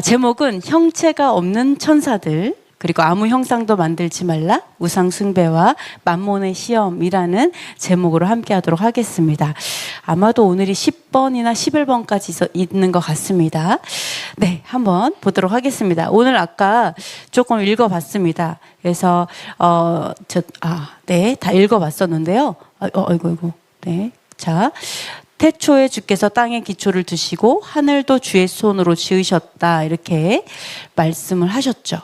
제목은 형체가 없는 천사들, 그리고 아무 형상도 만들지 말라, 우상 숭배와 만몬의 시험이라는 제목으로 함께 하도록 하겠습니다. 아마도 오늘이 10번이나 11번까지 있는 것 같습니다. 네, 한번 보도록 하겠습니다. 오늘 아까 조금 읽어봤습니다. 그래서 다 읽어봤었는데요. 아이고. 네, 자. 태초에 주께서 땅의 기초를 두시고 하늘도 주의 손으로 지으셨다, 이렇게 말씀을 하셨죠.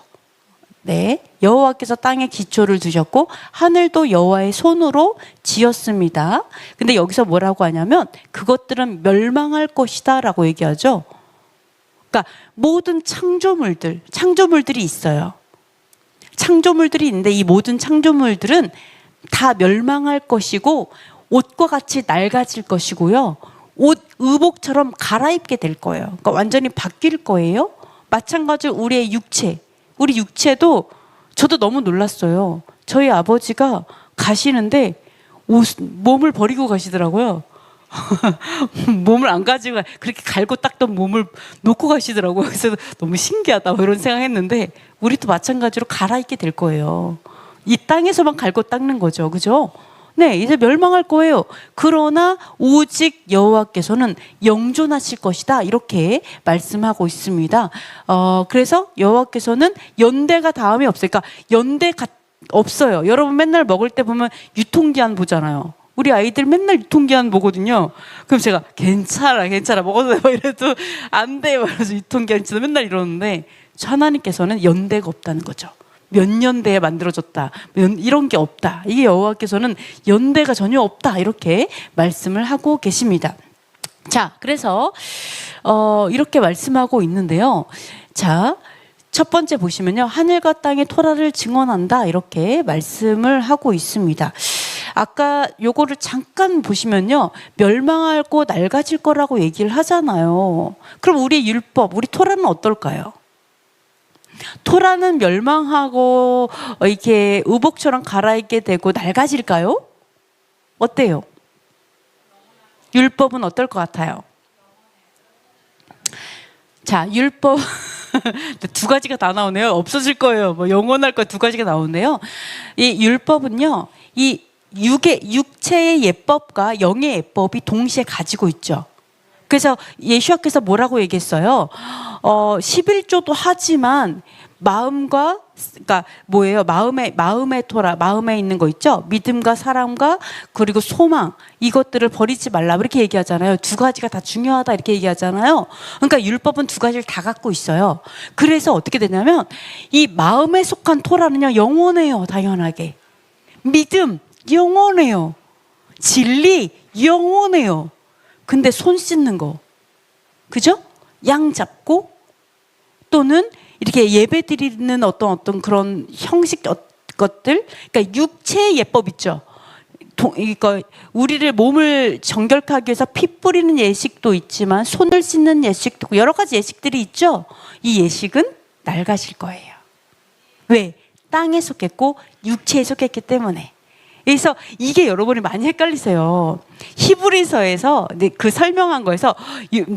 네, 여호와께서 땅의 기초를 두셨고 하늘도 여호와의 손으로 지었습니다. 근데 여기서 뭐라고 하냐면 그것들은 멸망할 것이다 라고 얘기하죠. 그러니까 모든 창조물들이 있어요. 창조물들이 있는데 이 모든 창조물들은 다 멸망할 것이고 옷과 같이 낡아질 것이고요. 의복처럼 갈아입게 될 거예요. 그러니까 완전히 바뀔 거예요. 마찬가지로 우리 육체도 저도 너무 놀랐어요. 저희 아버지가 가시는데 몸을 버리고 가시더라고요. 몸을 안 가지고 그렇게 갈고 닦던 몸을 놓고 가시더라고요. 그래서 너무 신기하다 이런 생각했는데 우리도 마찬가지로 갈아입게 될 거예요. 이 땅에서만 갈고 닦는 거죠. 그죠? 네, 이제 멸망할 거예요. 그러나 오직 여호와께서는 영존하실 것이다, 이렇게 말씀하고 있습니다. 그래서 여호와께서는 연대가 다음에 없어요. 그러니까 연대가 없어요. 여러분 맨날 먹을 때 보면 유통기한 보잖아요. 우리 아이들 맨날 유통기한 보거든요. 그럼 제가 괜찮아 먹어도 돼 이래도 안 돼 그래서 유통기한 지나 맨날 이러는데 하나님께서는 연대가 없다는 거죠. 몇 년대에 만들어졌다, 이런 게 없다. 이게 여호와께서는 연대가 전혀 없다, 이렇게 말씀을 하고 계십니다. 자, 그래서 이렇게 말씀하고 있는데요. 자, 첫 번째 보시면요, 하늘과 땅의 토라를 증언한다, 이렇게 말씀을 하고 있습니다. 아까 요거를 잠깐 보시면요, 멸망하고 낡아질 거라고 얘기를 하잖아요. 그럼 우리의 율법, 우리 토라는 어떨까요? 토라는 멸망하고 이렇게 의복처럼 갈아입게 되고 낡아질까요? 어때요? 율법은 어떨 것 같아요? 자, 율법 두 가지가 다 나오네요. 없어질 거예요. 뭐 영원할 거 두 가지가 나오는데요. 이 율법은요, 이 육체의 예법과 영의 예법이 동시에 가지고 있죠. 그래서 예수님께서 뭐라고 얘기했어요? 11조도 하지만 그러니까 뭐예요? 마음의 토라, 마음에 있는 거 있죠? 믿음과 사랑과 그리고 소망, 이것들을 버리지 말라, 이렇게 얘기하잖아요. 두 가지가 다 중요하다, 이렇게 얘기하잖아요. 그러니까 율법은 두 가지를 다 갖고 있어요. 그래서 어떻게 되냐면 이 마음에 속한 토라는요, 영원해요. 당연하게. 믿음 영원해요. 진리 영원해요. 근데 손 씻는 거, 그죠? 양 잡고 또는 이렇게 예배 드리는 어떤 그런 형식 것들, 그러니까 육체의 예법 있죠. 그러니까 우리를 몸을 정결케 하기 위해서 피 뿌리는 예식도 있지만 손을 씻는 예식도 있고 여러 가지 예식들이 있죠. 이 예식은 낡아질 거예요. 왜? 땅에 속했고 육체에 속했기 때문에. 그래서 이게 여러분이 많이 헷갈리세요. 히브리서에서 그 설명한 거에서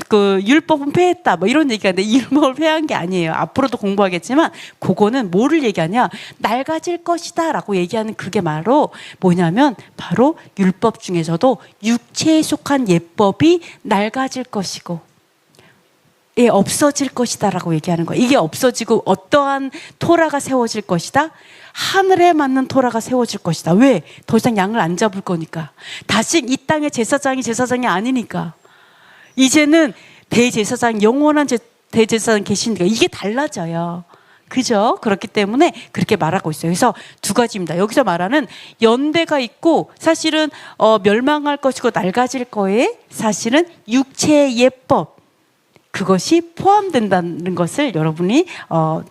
그 율법은 폐했다, 뭐 이런 얘기가 있는데 율법을 폐한 게 아니에요. 앞으로도 공부하겠지만 그거는 뭐를 얘기하냐, 낡아질 것이다 라고 얘기하는 그게 바로 뭐냐면 바로 율법 중에서도 육체에 속한 예법이 낡아질 것이고 없어질 것이다 라고 얘기하는 거예요. 이게 없어지고 어떠한 토라가 세워질 것이다? 하늘에 맞는 토라가 세워질 것이다. 왜? 더 이상 양을 안 잡을 거니까. 다시 이 땅의 제사장이 아니니까. 이제는 대제사장, 영원한 대제사장 계시니까 이게 달라져요. 그죠? 그렇기 때문에 그렇게 말하고 있어요. 그래서 두 가지입니다. 여기서 말하는 연대가 있고 사실은 멸망할 것이고 낡아질 거에 사실은 육체의 예법, 그것이 포함된다는 것을 여러분이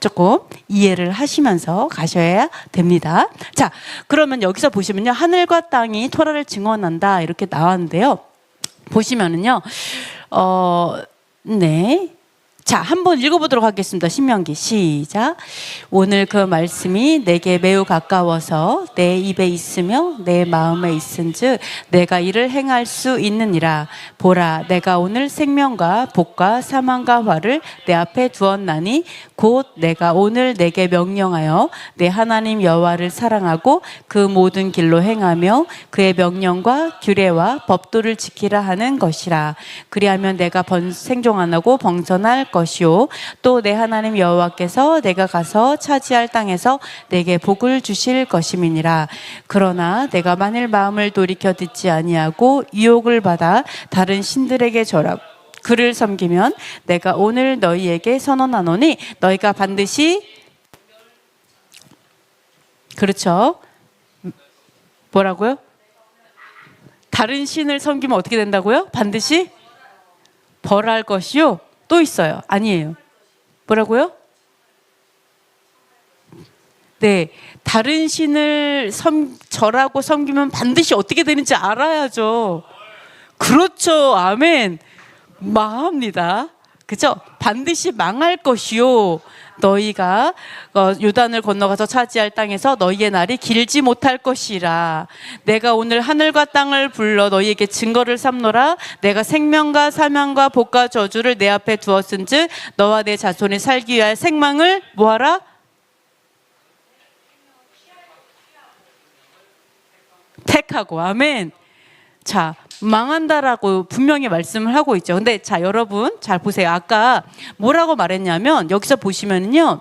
조금 이해를 하시면서 가셔야 됩니다. 자, 그러면 여기서 보시면요, 하늘과 땅이 토라를 증언한다, 이렇게 나왔는데요. 보시면은요, 네, 자, 한번 읽어보도록 하겠습니다. 신명기 시작. 오늘 그 말씀이 내게 매우 가까워서 내 입에 있으며 내 마음에 있은즉 내가 이를 행할 수 있느니라. 보라, 내가 오늘 생명과 복과 사망과 화를 내 앞에 두었나니 곧 내가 오늘 내게 명령하여 내 하나님 여호와를 사랑하고 그 모든 길로 행하며 그의 명령과 규례와 법도를 지키라 하는 것이라. 그리하면 내가 생종 안 하고 번성할 것이요 또 내 하나님 여호와께서 내가 가서 차지할 땅에서 내게 복을 주실 것임이니라. 그러나 내가 만일 마음을 돌이켜 듣지 아니하고 유혹을 받아 다른 신들에게 절하고 그를 섬기면 내가 오늘 너희에게 선언하노니 너희가 반드시 그렇죠. 뭐라고요? 다른 신을 섬기면 어떻게 된다고요? 반드시 벌할 것이요. 또 있어요. 아니에요. 뭐라고요? 네, 다른 신을 절하고 섬기면 반드시 어떻게 되는지 알아야죠. 그렇죠. 아멘. 망합니다. 그죠? 반드시 망할 것이요. 너희가 요단을 건너가서 차지할 땅에서 너희의 날이 길지 못할 것이라. 내가 오늘 하늘과 땅을 불러 너희에게 증거를 삼노라. 내가 생명과 사명과 복과 저주를 내 앞에 두었은즉 너와 내 자손이 살기 위하여 생망을 뭐하라? 택하고. 아멘. 자, 망한다라고 분명히 말씀을 하고 있죠. 근데 자, 여러분 잘 보세요. 아까 뭐라고 말했냐면 여기서 보시면은요,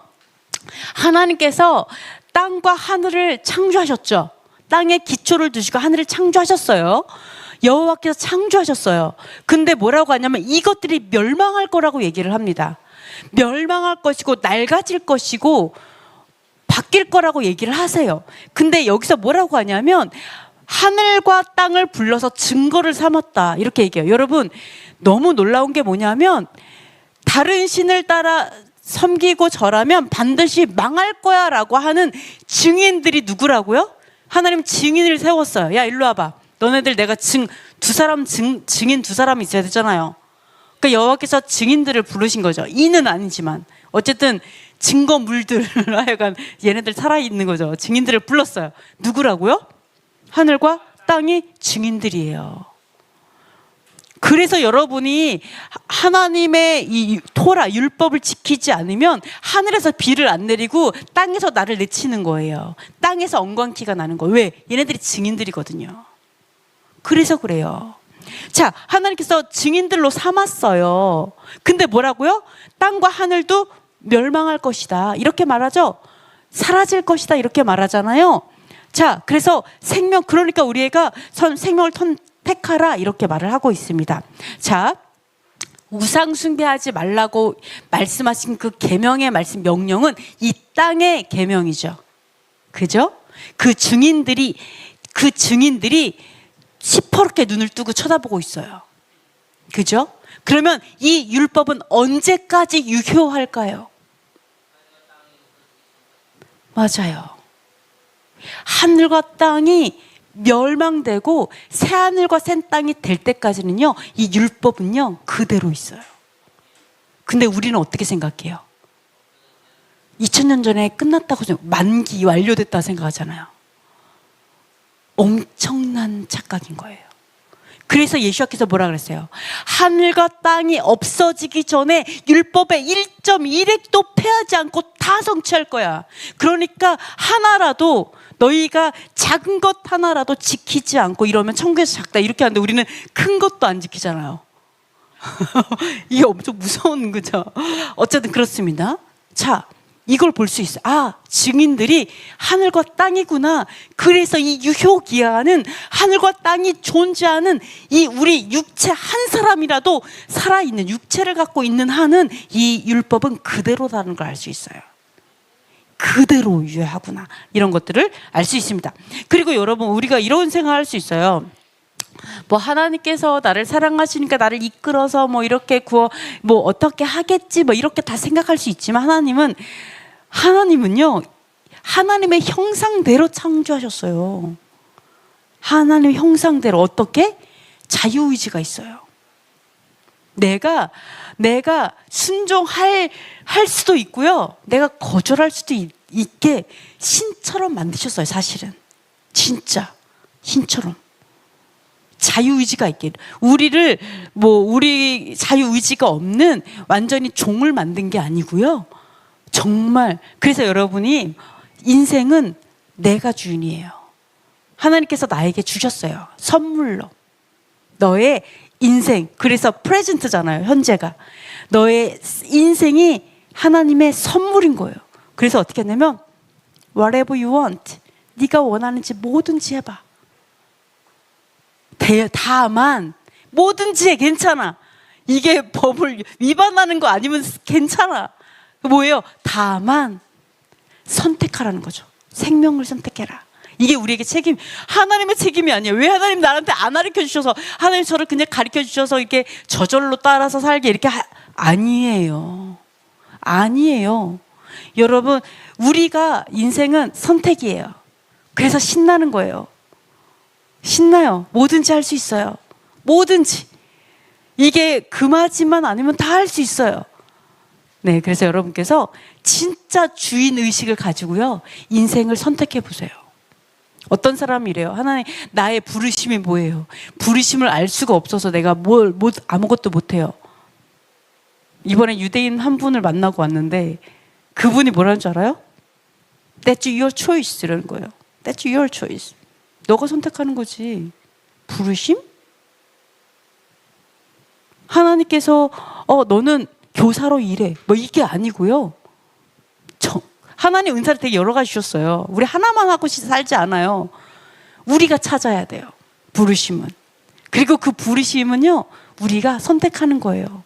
하나님께서 땅과 하늘을 창조하셨죠. 땅에 기초를 두시고 하늘을 창조하셨어요. 여호와께서 창조하셨어요. 근데 뭐라고 하냐면 이것들이 멸망할 거라고 얘기를 합니다. 멸망할 것이고 낡아질 것이고 바뀔 거라고 얘기를 하세요. 근데 여기서 뭐라고 하냐면 하늘과 땅을 불러서 증거를 삼았다 이렇게 얘기해요. 여러분 너무 놀라운 게 뭐냐면 다른 신을 따라 섬기고 절하면 반드시 망할 거야 라고 하는 증인들이 누구라고요? 하나님 증인을 세웠어요. 야 일로 와봐. 너네들 내가 증인 두 사람이 있어야 되잖아요. 그러니까 여호와께서 증인들을 부르신 거죠. 이는 아니지만 어쨌든 증거물들 하여간 얘네들 살아있는 거죠. 증인들을 불렀어요. 누구라고요? 하늘과 땅이 증인들이에요. 그래서 여러분이 하나님의 이 토라 율법을 지키지 않으면 하늘에서 비를 안 내리고 땅에서 나를 내치는 거예요. 땅에서 엉겅퀴가 나는 거예요. 왜? 얘네들이 증인들이거든요. 그래서 그래요. 자, 하나님께서 증인들로 삼았어요. 근데 뭐라고요? 땅과 하늘도 멸망할 것이다 이렇게 말하죠. 사라질 것이다 이렇게 말하잖아요. 자, 그래서 그러니까 우리 애가 생명을 택하라 이렇게 말을 하고 있습니다. 자, 우상 숭배하지 말라고 말씀하신 그 계명의 말씀 명령은 이 땅의 계명이죠. 그죠? 그 증인들이 시퍼렇게 눈을 뜨고 쳐다보고 있어요. 그죠? 그러면 이 율법은 언제까지 유효할까요? 맞아요. 하늘과 땅이 멸망되고 새 하늘과 새 땅이 될 때까지는요, 이 율법은요 그대로 있어요. 근데 우리는 어떻게 생각해요? 2000년 전에 끝났다고 만기 완료됐다 생각하잖아요. 엄청난 착각인 거예요. 그래서 예수께서 뭐라 그랬어요? 하늘과 땅이 없어지기 전에 율법의 1.1획도 패하지 않고 다 성취할 거야. 그러니까 하나라도 너희가 작은 것 하나라도 지키지 않고 이러면 천국에서 작다 이렇게 하는데 우리는 큰 것도 안 지키잖아요. 이게 엄청 무서운 거죠. 어쨌든 그렇습니다. 자, 이걸 볼 수 있어요. 아, 증인들이 하늘과 땅이구나. 그래서 이 유효기한은 하늘과 땅이 존재하는 이 우리 육체 한 사람이라도 살아있는 육체를 갖고 있는 한은 이 율법은 그대로라는 걸 알 수 있어요. 그대로 유효하구나. 이런 것들을 알 수 있습니다. 그리고 여러분, 우리가 이런 생각할 수 있어요. 뭐 하나님께서 나를 사랑하시니까 나를 이끌어서 뭐 이렇게 뭐 어떻게 하겠지 뭐 이렇게 다 생각할 수 있지만 하나님은요 하나님의 형상대로 창조하셨어요. 하나님의 형상대로 어떻게? 자유의지가 있어요. 내가 순종할 수도 있고요. 내가 거절할 수도 있게 신처럼 만드셨어요, 사실은. 진짜 신처럼. 자유의지가 있게. 우리 자유의지가 없는 완전히 종을 만든 게 아니고요. 정말. 그래서 여러분이 인생은 내가 주인이에요. 하나님께서 나에게 주셨어요. 선물로. 너의 인생. 그래서 프레젠트잖아요, 현재가. 너의 인생이 하나님의 선물인 거예요. 그래서 어떻게 했냐면 whatever you want. 네가 원하는지 뭐든지 해봐. 다만 뭐든지 해. 괜찮아. 이게 법을 위반하는 거 아니면 괜찮아. 뭐예요? 다만 선택하라는 거죠. 생명을 선택해라. 이게 우리에게 하나님의 책임이 아니에요. 왜 하나님 나한테 안 가르쳐 주셔서, 하나님 저를 그냥 가르쳐 주셔서 이렇게 저절로 따라서 살게 이렇게 아니에요. 아니에요. 여러분, 우리가 인생은 선택이에요. 그래서 신나는 거예요. 신나요. 뭐든지 할 수 있어요. 뭐든지. 이게 금하지만 아니면 다 할 수 있어요. 네, 그래서 여러분께서 진짜 주인 의식을 가지고요, 인생을 선택해 보세요. 어떤 사람이 이래요. 하나님, 나의 부르심이 뭐예요? 부르심을 알 수가 없어서 내가 아무것도 못해요. 이번에 유대인 한 분을 만나고 왔는데 그분이 뭐라는 줄 알아요? That's your choice 이라는 거예요. That's your choice. 너가 선택하는 거지. 부르심? 하나님께서 너는 교사로 일해. 뭐 이게 아니고요. 하나님 은사를 되게 여러 가지 주셨어요. 우리 하나만 하고 살지 않아요. 우리가 찾아야 돼요. 부르심은. 그리고 그 부르심은요, 우리가 선택하는 거예요.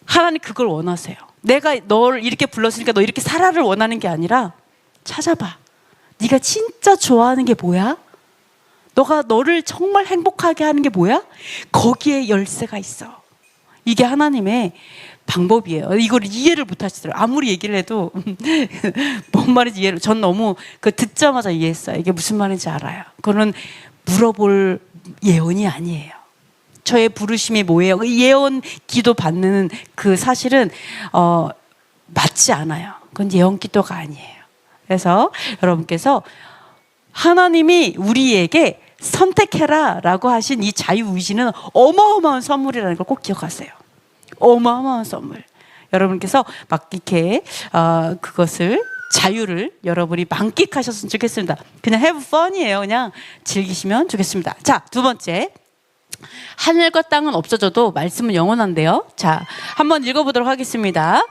하나님 그걸 원하세요. 내가 너를 이렇게 불렀으니까 너 이렇게 살아를 원하는 게 아니라 찾아봐. 네가 진짜 좋아하는 게 뭐야? 너를 정말 행복하게 하는 게 뭐야? 거기에 열쇠가 있어. 이게 하나님의 방법이에요. 이걸 이해를 못 하시더라고요. 아무리 얘기를 해도 뭔 말인지 이해를. 전 너무 듣자마자 이해했어요. 이게 무슨 말인지 알아요. 그거는 물어볼 예언이 아니에요. 저의 부르심이 뭐예요? 예언 기도 받는 그 사실은 맞지 않아요. 그건 예언 기도가 아니에요. 그래서 여러분께서 하나님이 우리에게 선택해라 라고 하신 이 자유의지는 어마어마한 선물이라는 걸 꼭 기억하세요. 어마어마한 선물. 여러분께서 막 이렇게 그것을, 자유를 여러분이 만끽하셨으면 좋겠습니다. 그냥 have fun이에요. 그냥 즐기시면 좋겠습니다. 자, 두 번째. 하늘과 땅은 없어져도 말씀은 영원한데요. 자, 한번 읽어보도록 하겠습니다.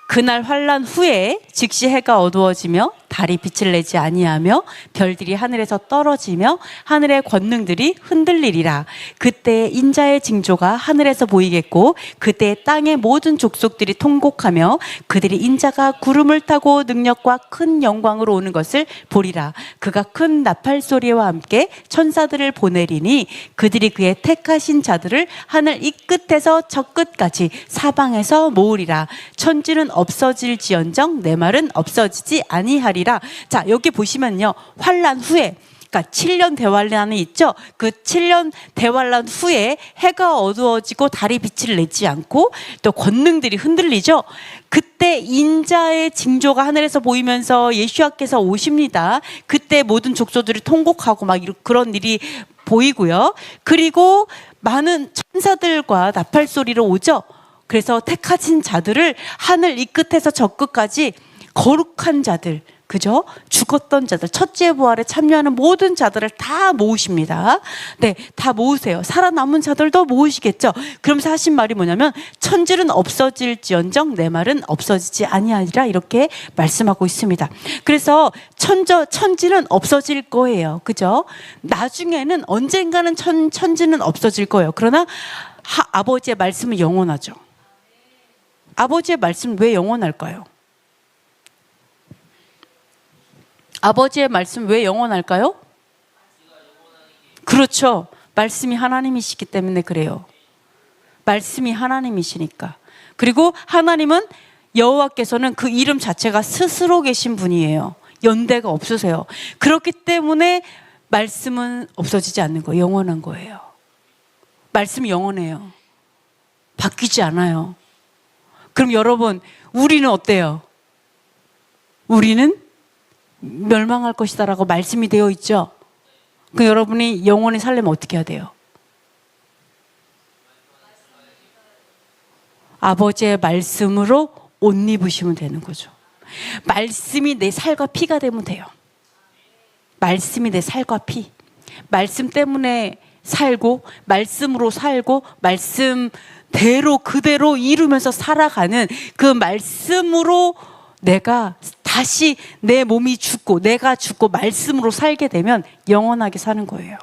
그날 환난 후에 즉시 해가 어두워지며 달이 빛을 내지 아니하며 별들이 하늘에서 떨어지며 하늘의 권능들이 흔들리리라. 그때 인자의 징조가 하늘에서 보이겠고 그때 땅의 모든 족속들이 통곡하며 그들이 인자가 구름을 타고 능력과 큰 영광으로 오는 것을 보리라. 그가 큰 나팔 소리와 함께 천사들을 보내리니 그들이 그의 택하신 자들을 하늘 이 끝에서 저 끝까지 사방에서 모으리라. 천지는 없어질지언정 내 말은 없어지지 아니하리라. 자, 여기 보시면요, 환난 후에, 그러니까 7년 대환란이 있죠. 그 7년 대환란 후에 해가 어두워지고 달이 빛을 내지 않고 또 권능들이 흔들리죠. 그때 인자의 징조가 하늘에서 보이면서 예수와께서 오십니다. 그때 모든 족속들이 통곡하고 막 그런 일이 보이고요. 그리고 많은 천사들과 나팔 소리로 오죠. 그래서 택하신 자들을 하늘 이 끝에서 저 끝까지 거룩한 자들, 그죠? 죽었던 자들, 첫째 부활에 참여하는 모든 자들을 다 모으십니다. 네, 다 모으세요. 살아남은 자들도 모으시겠죠. 그러면서 하신 말이 뭐냐면 천지는 없어질지언정 내 말은 없어지지 아니하리라, 이렇게 말씀하고 있습니다. 그래서 천지는 없어질 거예요. 그죠? 나중에는 언젠가는 천지는 없어질 거예요. 그러나 아버지의 말씀은 영원하죠. 아버지의 말씀은 왜 영원할까요? 아버지의 말씀 왜 영원할까요? 그렇죠. 말씀이 하나님이시기 때문에 그래요. 말씀이 하나님이시니까. 그리고 하나님은, 여호와께서는 그 이름 자체가 스스로 계신 분이에요. 연대가 없으세요. 그렇기 때문에 말씀은 없어지지 않는 거예요. 영원한 거예요. 말씀이 영원해요. 바뀌지 않아요. 그럼 여러분, 우리는 어때요? 우리는 멸망할 것이다라고 말씀이 되어 있죠. 그 여러분이 영원히 살려면 어떻게 해야 돼요? 아버지의 말씀으로 옷 입으시면 되는 거죠. 말씀이 내 살과 피가 되면 돼요. 말씀이 내 살과 피. 말씀 때문에 살고, 말씀으로 살고, 말씀대로 그대로 이루면서 살아가는 그 말씀으로 내가 다시 내 몸이 죽고, 내가 죽고 말씀으로 살게 되면 영원하게 사는 거예요.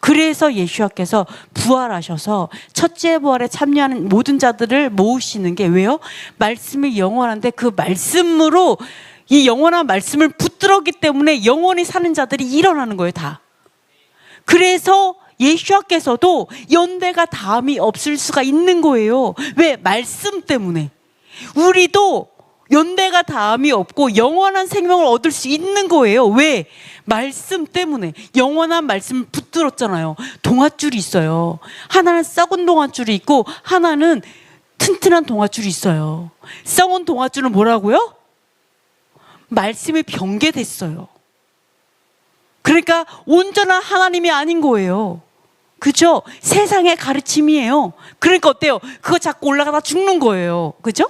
그래서 예수님께서 부활하셔서 첫째 부활에 참여하는 모든 자들을 모으시는 게 왜요? 말씀이 영원한데 그 말씀으로 이 영원한 말씀을 붙들었기 때문에 영원히 사는 자들이 일어나는 거예요, 다. 그래서 예수님께서도 연대가 다음이 없을 수가 있는 거예요. 왜? 말씀 때문에. 우리도 연대가 다음이 없고 영원한 생명을 얻을 수 있는 거예요. 왜? 말씀 때문에. 영원한 말씀을 붙들었잖아요. 동아줄이 있어요. 하나는 썩은 동아줄이 있고 하나는 튼튼한 동아줄이 있어요. 썩은 동아줄은 뭐라고요? 말씀이 변개됐어요. 그러니까 온전한 하나님이 아닌 거예요. 그죠? 세상의 가르침이에요. 그러니까 어때요? 그거 자꾸 올라가다 죽는 거예요. 그죠?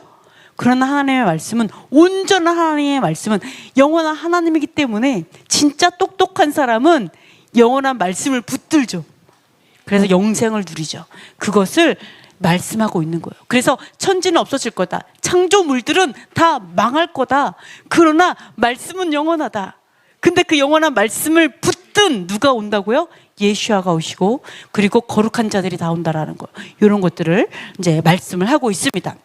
그러나 하나님의 말씀은, 온전한 하나님의 말씀은 영원한 하나님이기 때문에 진짜 똑똑한 사람은 영원한 말씀을 붙들죠. 그래서 영생을 누리죠. 그것을 말씀하고 있는 거예요. 그래서 천지는 없어질 거다. 창조물들은 다 망할 거다. 그러나 말씀은 영원하다. 근데 그 영원한 말씀을 붙든 누가 온다고요? 예수아가 오시고, 그리고 거룩한 자들이 다 온다라는 거. 이런 것들을 이제 말씀을 하고 있습니다.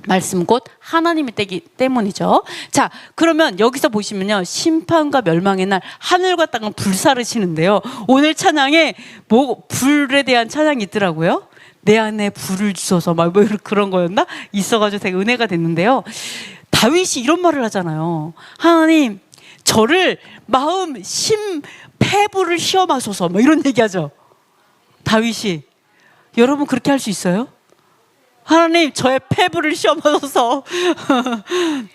말씀 곧 하나님이 되기 때문이죠. 자, 그러면 여기서 보시면요, 심판과 멸망의 날 하늘과 땅은 불사르시는데요. 오늘 찬양에 불에 대한 찬양이 있더라고요. 내 안에 불을 주소서, 막 그런 거였나? 있어가지고 되게 은혜가 됐는데요. 다윗이 이런 말을 하잖아요. 하나님, 저를 마음 심폐부를 시험하소서, 뭐 이런 얘기하죠. 다윗이. 여러분 그렇게 할 수 있어요? 하나님, 저의 폐부를 시험하소서.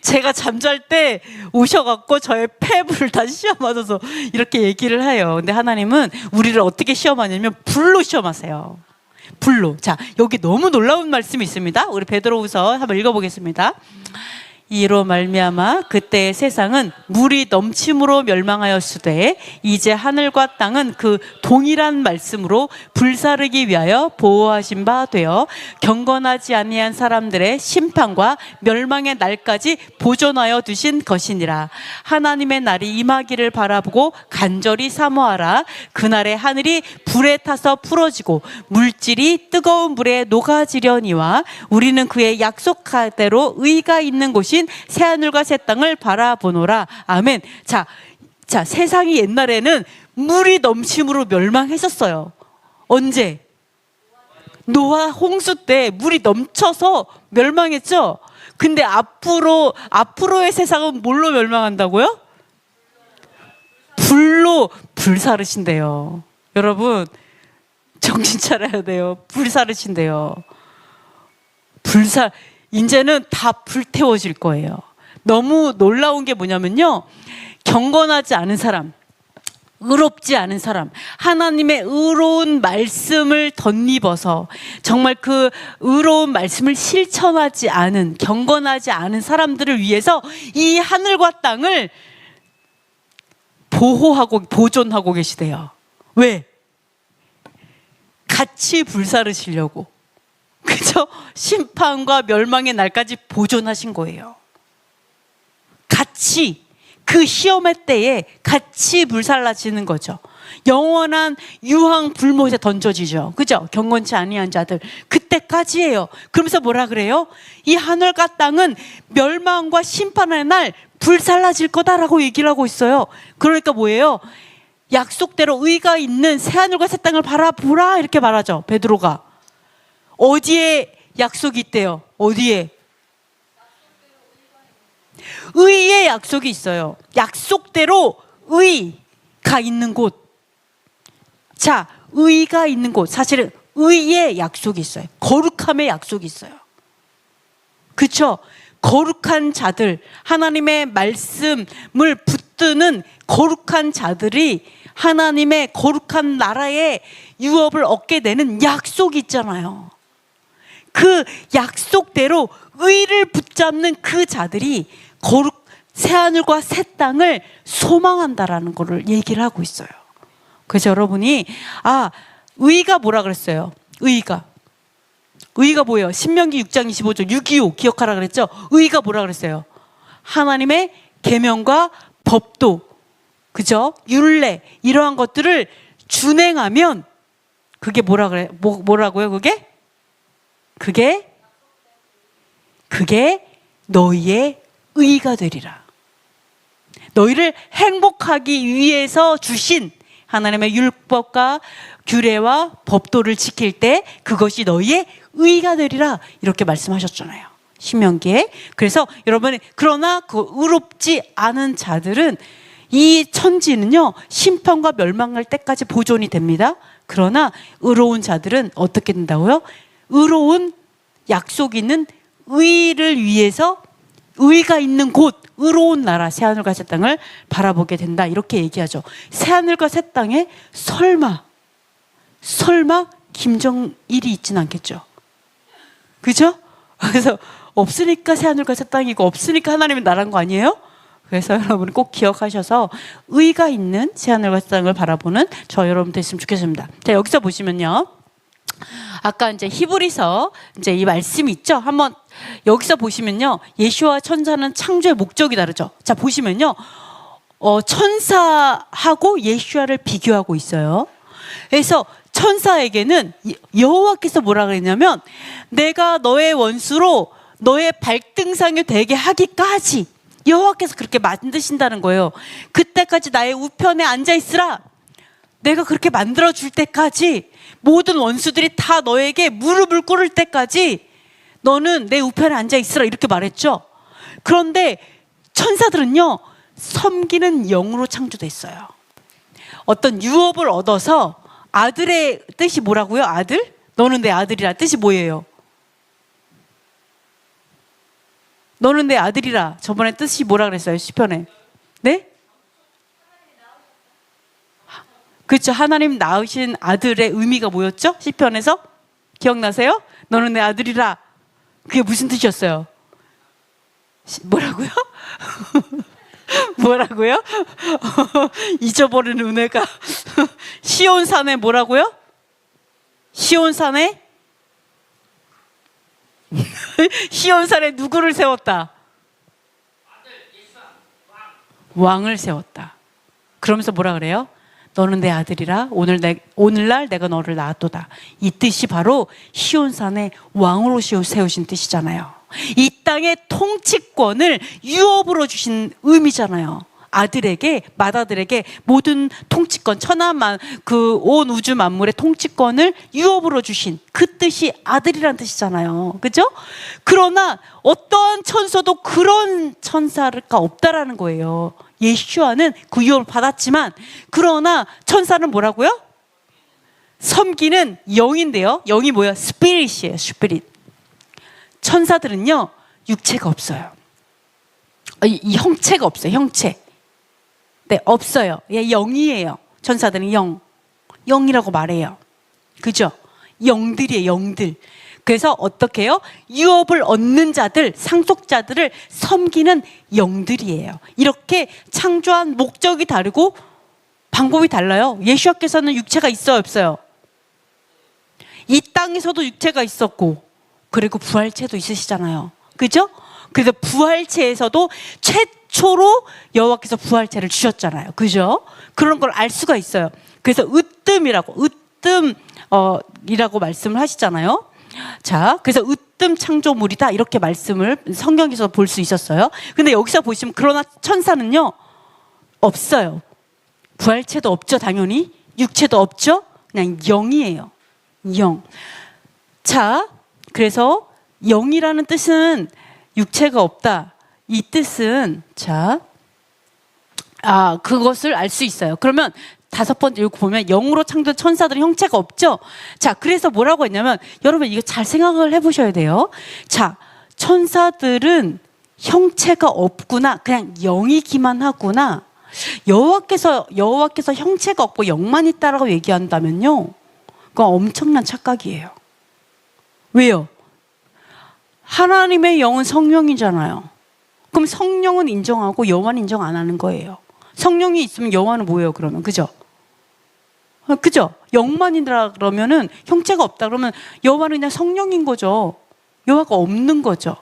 제가 잠잘 때 오셔갖고 저의 폐부를 다시 시험하소서, 이렇게 얘기를 해요. 근데 하나님은 우리를 어떻게 시험하냐면 불로 시험하세요. 불로. 자, 여기 너무 놀라운 말씀이 있습니다. 우리 베드로후서 한번 읽어보겠습니다. 이로 말미암아 그때의 세상은 물이 넘침으로 멸망하였으되 이제 하늘과 땅은 그 동일한 말씀으로 불사르기 위하여 보호하신 바 되어 경건하지 아니한 사람들의 심판과 멸망의 날까지 보존하여 두신 것이니라. 하나님의 날이 임하기를 바라보고 간절히 사모하라. 그날에 하늘이 불에 타서 풀어지고 물질이 뜨거운 물에 녹아지려니와 우리는 그의 약속하대로 의가 있는 곳인 새하늘과 새 땅을 바라보노라. 아멘. 자, 세상이 옛날에는 물이 넘침으로 멸망했었어요. 언제? 노아 홍수 때 물이 넘쳐서 멸망했죠. 근데 앞으로의 세상은 뭘로 멸망한다고요? 불로 불사르신대요. 여러분 정신 차려야 돼요. 불사르신대요. 이제는 다 불태워질 거예요. 너무 놀라운 게 뭐냐면요, 경건하지 않은 사람, 의롭지 않은 사람, 하나님의 의로운 말씀을 덧입어서 정말 그 의로운 말씀을 실천하지 않은, 경건하지 않은 사람들을 위해서 이 하늘과 땅을 보존하고 계시대요. 왜? 같이 불사르시려고. 그죠? 심판과 멸망의 날까지 보존하신 거예요. 같이 그 시험의 때에 같이 불살라지는 거죠. 영원한 유황 불못에 던져지죠. 그죠? 경건치 아니한 자들 그때까지예요. 그러면서 뭐라 그래요? 이 하늘과 땅은 멸망과 심판의 날 불살라질 거다라고 얘기를 하고 있어요. 그러니까 뭐예요? 약속대로 의가 있는 새하늘과 새 땅을 바라보라, 이렇게 말하죠, 베드로가. 어디에 약속이 있대요? 어디에? 의의 약속이 있어요. 약속대로 의가 있는 곳. 자, 의가 있는 곳. 사실은 의의 약속이 있어요. 거룩함의 약속이 있어요. 그렇죠? 거룩한 자들, 하나님의 말씀을 붙드는 거룩한 자들이 하나님의 거룩한 나라의 유업을 얻게 되는 약속이 있잖아요. 그 약속대로 의를 붙잡는 그 자들이 새하늘과 새 땅을 소망한다라는 것을 얘기를 하고 있어요. 그래서 여러분이 의가 뭐라 그랬어요? 의가 뭐예요? 신명기 6장 25절 625 기억하라 그랬죠? 의가 뭐라 그랬어요? 하나님의 계명과 법도, 그죠? 율례 이러한 것들을 준행하면 그게 뭐라 그래? 뭐라고요? 그게 너희의 의가 되리라. 너희를 행복하기 위해서 주신 하나님의 율법과 규례와 법도를 지킬 때 그것이 너희의 의가 되리라 이렇게 말씀하셨잖아요. 신명기에. 그래서 여러분, 그러나 그 의롭지 않은 자들은 이 천지는요 심판과 멸망할 때까지 보존이 됩니다. 그러나 의로운 자들은 어떻게 된다고요? 의로운 약속 있는 의를 위해서 의가 있는 곳, 의로운 나라 새하늘과 새 땅을 바라보게 된다 이렇게 얘기하죠. 새하늘과 새 땅에 설마 김정일이 있진 않겠죠. 그죠? 그래서 없으니까 새하늘과 새 땅이고 없으니까 하나님의 나라인 거 아니에요? 그래서 여러분 꼭 기억하셔서 의가 있는 새하늘과 새 땅을 바라보는 저 여러분 됐으면 좋겠습니다. 자, 여기서 보시면요. 아까 이제 히브리서 이제 이 말씀이 있죠. 한번 여기서 보시면요. 예수와 천사는 창조의 목적이 다르죠. 자, 보시면요. 천사하고 예수와를 비교하고 있어요. 그래서 천사에게는 여호와께서 뭐라 그랬냐면 내가 너의 원수로 너의 발등상이 되게 하기까지 여호와께서 그렇게 만드신다는 거예요. 그때까지 나의 우편에 앉아 있으라. 내가 그렇게 만들어 줄 때까지 모든 원수들이 다 너에게 무릎을 꿇을 때까지 너는 내 우편에 앉아 있으라 이렇게 말했죠. 그런데 천사들은요 섬기는 영으로 창조됐어요. 어떤 유업을 얻어서 아들의 뜻이 뭐라고요? 아들? 너는 내 아들이라 뜻이 뭐예요? 너는 내 아들이라 저번에 뜻이 뭐라 그랬어요? 시편에. 네? 그렇죠. 하나님 낳으신 아들의 의미가 뭐였죠? 시편에서? 기억나세요? 너는 내 아들이라. 그게 무슨 뜻이었어요? 뭐라고요? 뭐라고요? 잊어버리는 은혜가. 시온산에 뭐라고요? 시온산에? 시온산에 누구를 세웠다? 왕을 세웠다. 그러면서 뭐라 그래요? 너는 내 아들이라 오늘날 내가 너를 낳았도다. 이 뜻이 바로 시온산의 왕으로 세우신 뜻이잖아요. 이 땅의 통치권을 유업으로 주신 의미잖아요. 맏아들에게 모든 통치권, 천하만 그 온 우주 만물의 통치권을 유업으로 주신 그 뜻이 아들이란 뜻이잖아요. 그죠? 그러나 어떠한 천사도 그런 천사가 없다라는 거예요. 예수와는 그 유업을 받았지만, 그러나 천사는 뭐라고요? 섬기는 영인데요. 영이 뭐예요? 스피릿이에요. 스피릿. 천사들은요 육체가 없어요. 이 형체가 없어요. 형체. 네, 없어요. 예, 영이에요. 천사들은 영이라고 말해요. 그죠? 영들이에요. 영들. 그래서 어떻게 해요? 유업을 얻는 자들, 상속자들을 섬기는 영들이에요. 이렇게 창조한 목적이 다르고 방법이 달라요. 예수께서는 육체가 있어요, 없어요? 이 땅에서도 육체가 있었고, 그리고 부활체도 있으시잖아요. 그죠? 그래서 부활체에서도 최초로 여호와께서 부활체를 주셨잖아요. 그죠? 그런 걸 알 수가 있어요. 그래서 이라고 말씀을 하시잖아요. 자, 그래서 으뜸 창조물이다 이렇게 말씀을 성경에서 볼 수 있었어요. 근데 여기서 보시면 그러나 천사는요 없어요. 부활체도 없죠. 당연히 육체도 없죠. 그냥 영이에요. 영. 자, 그래서 영이라는 뜻은 육체가 없다. 이 뜻은 그것을 알 수 있어요. 그러면 다섯 번째 여기 보면 영으로 창조된 천사들은 형체가 없죠. 자, 그래서 뭐라고 했냐면 여러분 이거 잘 생각을 해보셔야 돼요. 자, 천사들은 형체가 없구나, 그냥 영이기만 하구나. 여호와께서 형체가 없고 영만 있다라고 얘기한다면요, 그건 엄청난 착각이에요. 왜요? 하나님의 영은 성령이잖아요. 그럼 성령은 인정하고 여호와는 인정 안 하는 거예요. 성령이 있으면 여호와는 뭐예요, 그러면? 그죠? 그죠? 영만이라 그러면은 형체가 없다 그러면 여호와는 그냥 성령인 거죠. 여호와가 없는 거죠.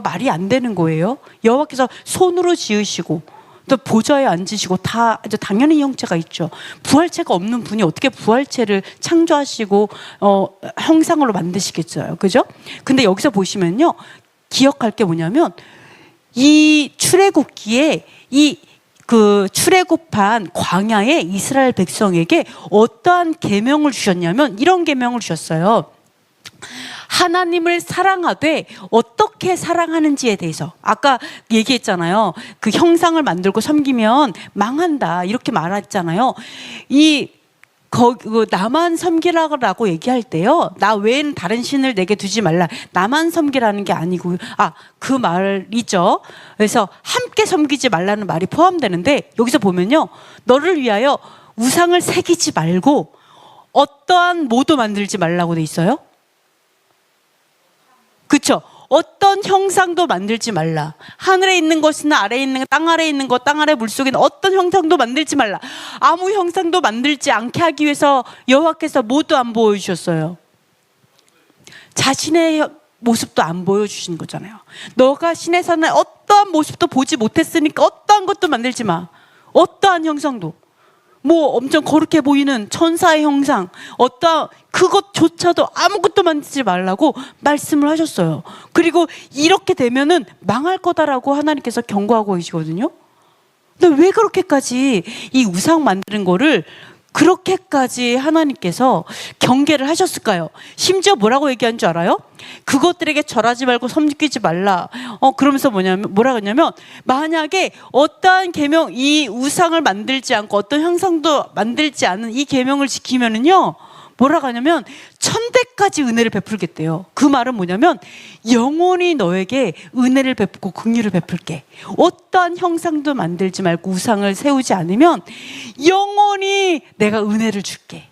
말이 안 되는 거예요. 여호와께서 손으로 지으시고 또 보좌에 앉으시고 다 이제 당연히 형체가 있죠. 부활체가 없는 분이 어떻게 부활체를 창조하시고 형상으로 만드시겠어요, 그죠? 근데 여기서 보시면요, 기억할 게 뭐냐면 이 출애굽기에 그 출애굽한 광야의 이스라엘 백성에게 어떠한 계명을 주셨냐면 이런 계명을 주셨어요. 하나님을 사랑하되 어떻게 사랑하는지에 대해서, 아까 얘기했잖아요. 그 형상을 만들고 섬기면 망한다 이렇게 말했잖아요. 나만 섬기라고 얘기할 때요, 나 외에는 다른 신을 내게 두지 말라, 나만 섬기라는 게 아니고, 그 말이죠. 그래서 함께 섬기지 말라는 말이 포함되는데, 여기서 보면요, 너를 위하여 우상을 새기지 말고 어떠한 모도 만들지 말라고 돼 있어요. 그렇죠? 어떤 형상도 만들지 말라. 하늘에 있는 것이나 아래에 있는 것, 땅 아래에 있는 것, 땅 아래 물속에 있는 어떤 형상도 만들지 말라. 아무 형상도 만들지 않게 하기 위해서 여호와께서 뭐도 안 보여주셨어요. 자신의 모습도 안 보여주신 거잖아요. 너가 신에서는 어떠한 모습도 보지 못했으니까 어떠한 것도 만들지 마. 어떠한 형상도. 뭐 엄청 거룩해 보이는 천사의 형상, 어떠한 그것조차도 아무것도 만들지 말라고 말씀을 하셨어요. 그리고 이렇게 되면은 망할 거다라고 하나님께서 경고하고 계시거든요. 근데 왜 그렇게까지 이 우상 만드는 거를 그렇게까지 하나님께서 경계를 하셨을까요? 심지어 뭐라고 얘기한 줄 알아요? 그것들에게 절하지 말고 섬기지 말라. 그러면서 뭐라고 했냐면, 만약에 어떠한 계명, 이 우상을 만들지 않고 어떤 형상도 만들지 않은 이 계명을 지키면은요, 뭐라고 하냐면 1000대까지 은혜를 베풀겠대요. 그 말은 뭐냐면 영원히 너에게 은혜를 베풀고 긍휼을 베풀게. 어떠한 형상도 만들지 말고 우상을 세우지 않으면 영원히 내가 은혜를 줄게.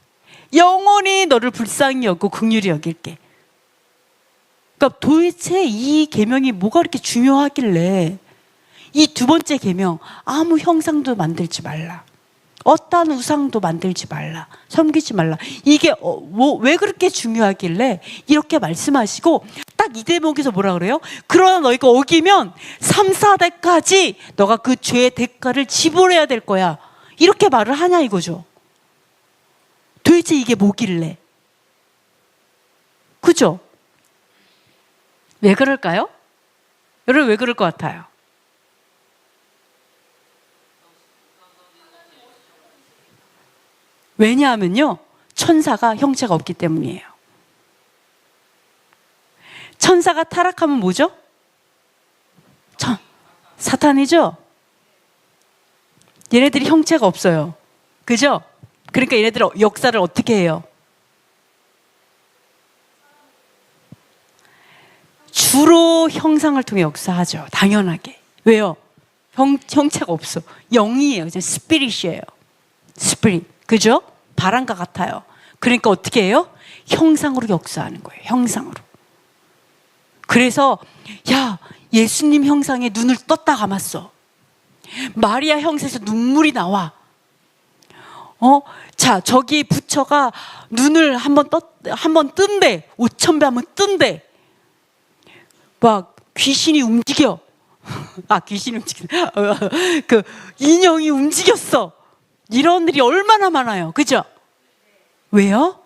영원히 너를 불쌍히 여기고 긍휼히 여길게. 그러니까 도대체 이 계명이 뭐가 그렇게 중요하길래 이 두 번째 계명, 아무 형상도 만들지 말라, 어떠한 우상도 만들지 말라, 섬기지 말라, 이게 왜 그렇게 중요하길래 이렇게 말씀하시고, 딱 이 대목에서 뭐라 그래요? 그러나 너희가 어기면 3, 4대까지 너가 그 죄의 대가를 지불해야 될 거야, 이렇게 말을 하냐 이거죠. 도대체 이게 뭐길래? 그죠? 왜 그럴까요? 여러분 왜 그럴 것 같아요? 왜냐하면요, 천사가 형체가 없기 때문이에요. 천사가 타락하면 뭐죠? 사탄이죠? 얘네들이 형체가 없어요. 그죠? 그러니까 얘네들 역사를 어떻게 해요? 주로 형상을 통해 역사하죠. 당연하게. 왜요? 형체가 없어. 영이에요. 스피릿이에요. 스피릿. 그죠? 바람과 같아요. 그러니까 어떻게 해요? 형상으로 역사하는 거예요. 형상으로. 그래서 야, 예수님 형상에 눈을 떴다 감았어. 마리아 형상에서 눈물이 나와. 자, 저기 부처가 눈을 한번 뜬대. 5000배 한번 뜬대. 막 귀신이 움직여. 귀신이 움직여. 그 인형이 움직였어. 이런 일이 얼마나 많아요. 그죠? 왜요?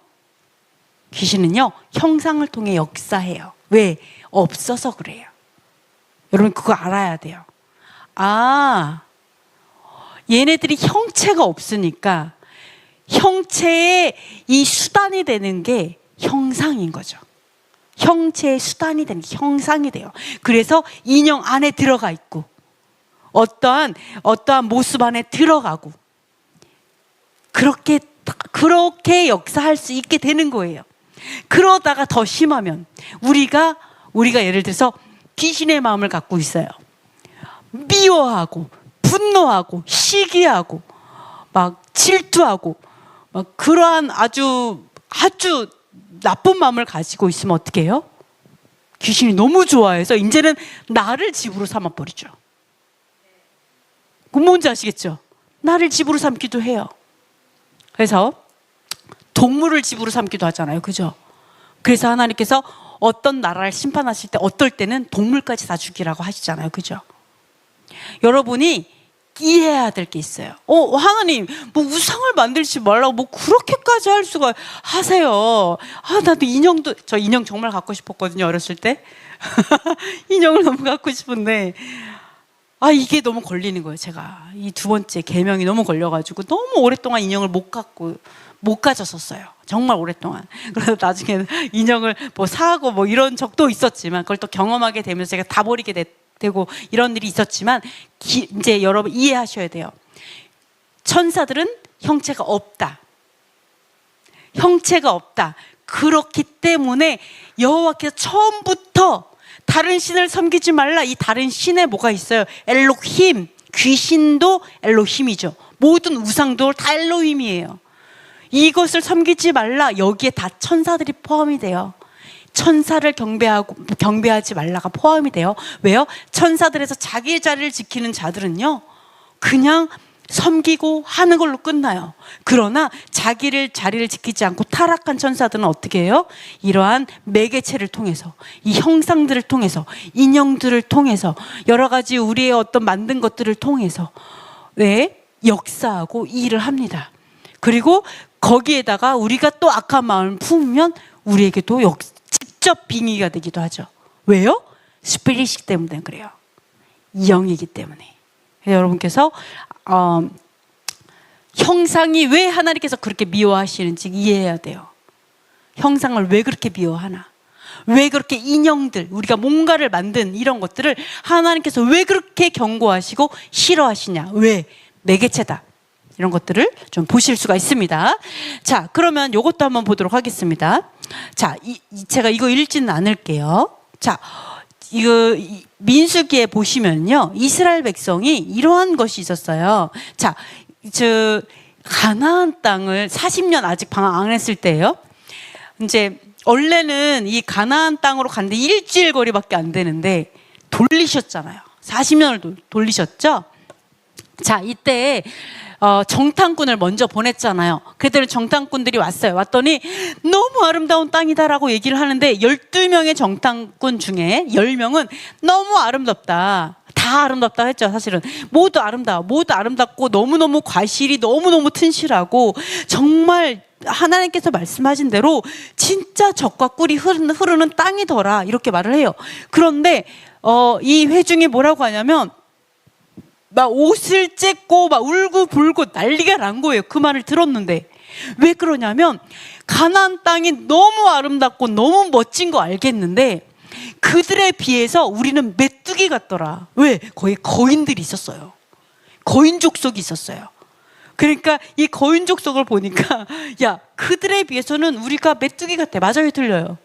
귀신은요, 형상을 통해 역사해요. 왜? 없어서 그래요. 여러분 그거 알아야 돼요. 얘네들이 형체가 없으니까 형체의 이 수단이 되는 게 형상인 거죠. 형체의 수단이 되는 게 형상이 돼요. 그래서 인형 안에 들어가 있고 어떠한 모습 안에 들어가고, 그렇게 역사할 수 있게 되는 거예요. 그러다가 더 심하면 우리가 예를 들어서 귀신의 마음을 갖고 있어요. 미워하고 분노하고 시기하고 막 질투하고 막 그러한 아주 나쁜 마음을 가지고 있으면 어떻게 해요? 귀신이 너무 좋아해서 이제는 나를 집으로 삼아버리죠. 뭔지 아시겠죠? 나를 집으로 삼기도 해요. 그래서 동물을 집으로 삼기도 하잖아요. 그죠? 그래서 하나님께서 어떤 나라를 심판하실 때 어떨 때는 동물까지 다 죽이라고 하시잖아요. 그죠? 여러분이 이해해야 될 게 있어요. 하나님, 뭐 우상을 만들지 말라고 뭐 그렇게까지 할 수가 하세요. 나도 저 인형 정말 갖고 싶었거든요. 어렸을 때. 인형을 너무 갖고 싶은데, 이게 너무 걸리는 거예요. 제가 이 두 번째 계명이 너무 걸려가지고 너무 오랫동안 인형을 못 가졌었어요. 정말 오랫동안. 그래서 나중에는 인형을 뭐 사고 뭐 이런 적도 있었지만 그걸 또 경험하게 되면서 제가 다 버리게 되고 이런 일이 있었지만 이제 여러분 이해하셔야 돼요. 천사들은 형체가 없다. 형체가 없다. 그렇기 때문에 여호와께서 처음부터 다른 신을 섬기지 말라. 이 다른 신에 뭐가 있어요? 엘로힘. 귀신도 엘로힘이죠. 모든 우상도 다 엘로힘이에요. 이것을 섬기지 말라. 여기에 다 천사들이 포함이 돼요. 천사를 경배하지 말라가 포함이 돼요. 왜요? 천사들에서 자기의 자리를 지키는 자들은요, 그냥 섬기고 하는 걸로 끝나요. 그러나 자리를 지키지 않고 타락한 천사들은 어떻게 해요? 이러한 매개체를 통해서, 이 형상들을 통해서, 인형들을 통해서, 여러 가지 우리의 어떤 만든 것들을 통해서 역사하고 일을 합니다. 그리고 거기에다가 우리가 또 악한 마음을 품으면 우리에게도 직접 빙의가 되기도 하죠. 왜요? 스피릿이기 때문에 그래요. 영이기 때문에. 여러분께서 형상이 왜 하나님께서 그렇게 미워하시는지 이해해야 돼요. 형상을 왜 그렇게 미워하나? 왜 그렇게 인형들, 우리가 뭔가를 만든 이런 것들을 하나님께서 왜 그렇게 경고하시고 싫어하시냐? 왜? 매개체다. 이런 것들을 좀 보실 수가 있습니다. 자, 그러면 이것도 한번 보도록 하겠습니다. 자, 제가 이거 읽지는 않을게요. 자, 이거 민수기에 보시면요, 이스라엘 백성이 이러한 것이 있었어요. 자, 가나안 땅을 40년 아직 방황 안 했을 때예요. 이제 원래는 이 가나안 땅으로 갔는데 일주일 거리밖에 안 되는데 돌리셨잖아요. 40년을 돌리셨죠. 자, 이때 정탐꾼을 먼저 보냈잖아요. 그들은 정탐꾼들이 왔어요. 왔더니 너무 아름다운 땅이다라고 얘기를 하는데 12명의 정탐꾼 중에 10명은 너무 아름답다. 다 아름답다 했죠. 사실은 모두 아름다워. 모두 아름답고 너무너무 과실이 너무너무 튼실하고 정말 하나님께서 말씀하신 대로 진짜 젖과 꿀이 흐르는 땅이더라. 이렇게 말을 해요. 그런데 이 회중이 뭐라고 하냐면 막 옷을 찢고 막 울고불고 난리가 난 거예요. 그 말을 들었는데 왜 그러냐면 가나안 땅이 너무 아름답고 너무 멋진 거 알겠는데 그들에 비해서 우리는 메뚜기 같더라. 왜? 거기 거인들이 있었어요. 거인 족속이 있었어요. 그러니까 이 거인 족속을 보니까 야, 그들에 비해서는 우리가 메뚜기 같아. 맞아요, 틀려요?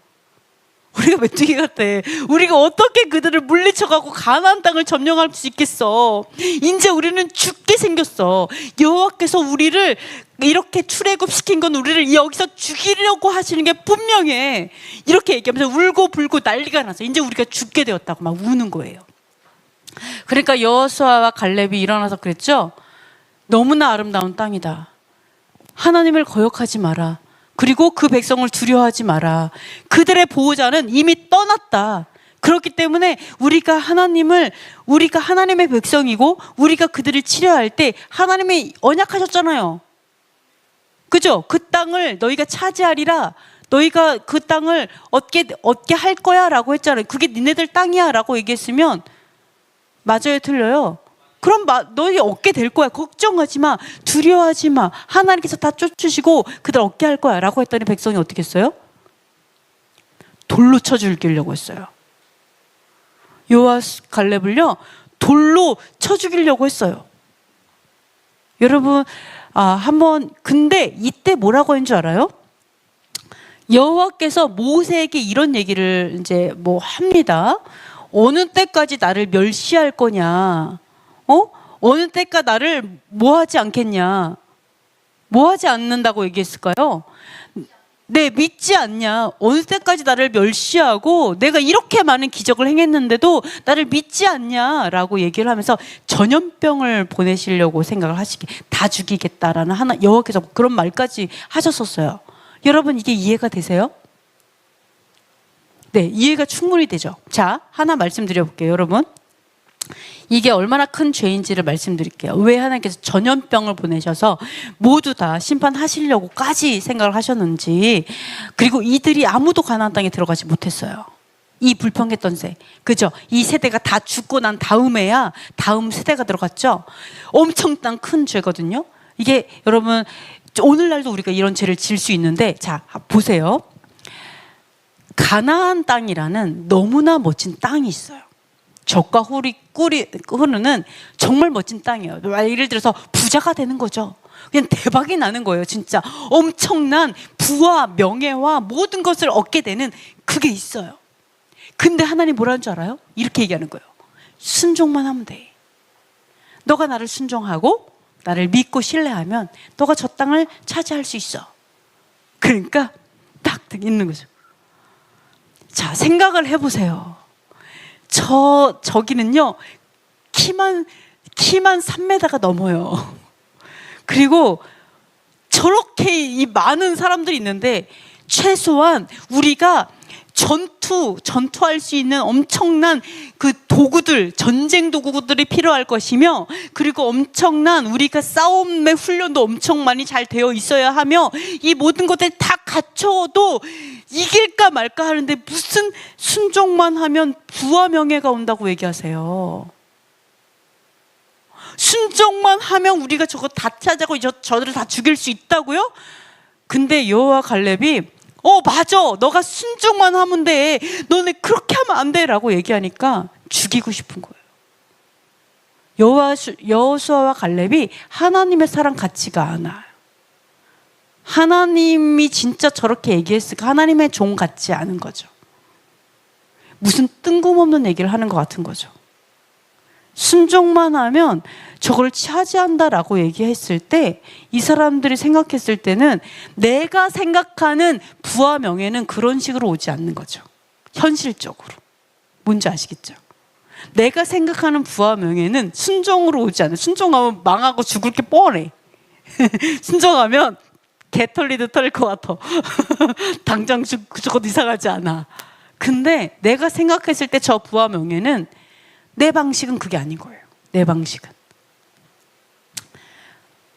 우리가 메뚜기 같아. 우리가 어떻게 그들을 물리쳐가고 가나안 땅을 점령할 수 있겠어. 이제 우리는 죽게 생겼어. 여호와께서 우리를 이렇게 출애굽시킨 건 우리를 여기서 죽이려고 하시는 게 분명해. 이렇게 얘기하면서 울고불고 난리가 나서 이제 우리가 죽게 되었다고 막 우는 거예요. 그러니까 여호수아와 갈렙이 일어나서 그랬죠. 너무나 아름다운 땅이다. 하나님을 거역하지 마라. 그리고 그 백성을 두려워하지 마라. 그들의 보호자는 이미 떠났다. 그렇기 때문에 우리가 하나님의 백성이고 우리가 그들을 치료할 때 하나님이 언약하셨잖아요. 그죠? 그 땅을 너희가 차지하리라. 너희가 그 땅을 얻게 할 거야 라고 했잖아요. 그게 니네들 땅이야 라고 얘기했으면 맞아요, 틀려요? 그럼 너희 얻게 될 거야. 걱정하지 마. 두려워하지 마. 하나님께서 다 쫓으시고 그들 얻게 할 거야 라고 했더니 백성이 어떻게 했어요? 돌로 쳐 죽이려고 했어요. 여호와 갈렙을요 돌로 쳐 죽이려고 했어요. 여러분 한번 근데 이때 뭐라고 한 줄 알아요? 여호와께서 모세에게 이런 얘기를 이제 뭐 합니다. 어느 때까지 나를 멸시할 거냐? 어느 때까지 나를 뭐 하지 않겠냐? 뭐 하지 않는다고 얘기했을까요? 네, 믿지 않냐? 어느 때까지 나를 멸시하고 내가 이렇게 많은 기적을 행했는데도 나를 믿지 않냐라고 얘기를 하면서 전염병을 보내시려고 생각을 하시게 다 죽이겠다라는 하나 여호와께서 그런 말까지 하셨었어요. 여러분 이게 이해가 되세요? 네, 이해가 충분히 되죠. 자, 하나 말씀드려 볼게요, 여러분. 이게 얼마나 큰 죄인지를 말씀드릴게요. 왜 하나님께서 전염병을 보내셔서 모두 다 심판하시려고까지 생각을 하셨는지, 그리고 이들이 아무도 가나안 땅에 들어가지 못했어요. 이 불평했던 세, 그죠? 이 세대가 다 죽고 난 다음에야 다음 세대가 들어갔죠. 엄청난 큰 죄거든요. 이게 여러분 오늘날도 우리가 이런 죄를 지을 수 있는데, 자 보세요. 가나안 땅이라는 너무나 멋진 땅이 있어요. 젖과 꿀이 흐르는 정말 멋진 땅이에요. 예를 들어서 부자가 되는 거죠. 그냥 대박이 나는 거예요. 진짜 엄청난 부와 명예와 모든 것을 얻게 되는 그게 있어요. 근데 하나님 뭐라는 줄 알아요? 이렇게 얘기하는 거예요. 순종만 하면 돼. 너가 나를 순종하고 나를 믿고 신뢰하면 너가 저 땅을 차지할 수 있어. 그러니까 딱 있는 거죠. 자, 생각을 해보세요. 저기는요, 키만 3m가 넘어요. 그리고 저렇게 이 많은 사람들이 있는데, 최소한 우리가 전투할 수 있는 엄청난 그 도구들, 전쟁 도구들이 필요할 것이며, 그리고 엄청난 우리가 싸움의 훈련도 엄청 많이 잘 되어 있어야 하며, 이 모든 것들이 다 갖춰도 이길까 말까 하는데 무슨 순종만 하면 부와 명예가 온다고 얘기하세요. 순종만 하면 우리가 저거 다 차지하고 저들을 다 죽일 수 있다고요? 근데 여호와 갈렙이 맞아, 너가 순종만 하면 돼, 너네 그렇게 하면 안 돼 라고 얘기하니까 죽이고 싶은 거예요. 여호수아와 갈렙이 하나님의 사랑 같지가 않아요. 하나님이 진짜 저렇게 얘기했을까? 하나님의 종 같지 않은 거죠. 무슨 뜬금없는 얘기를 하는 것 같은 거죠. 순종만 하면 저걸 차지한다라고 얘기했을 때, 이 사람들이 생각했을 때는 내가 생각하는 부와 명예는 그런 식으로 오지 않는 거죠. 현실적으로. 뭔지 아시겠죠? 내가 생각하는 부와 명예는 순종으로 오지 않아요. 순종하면 망하고 죽을 게 뻔해. 순종하면 개 털리듯 털릴 것 같아. 당장 죽어도 이상하지 않아. 근데 내가 생각했을 때 저 부와 명예는, 내 방식은 그게 아닌 거예요. 내 방식은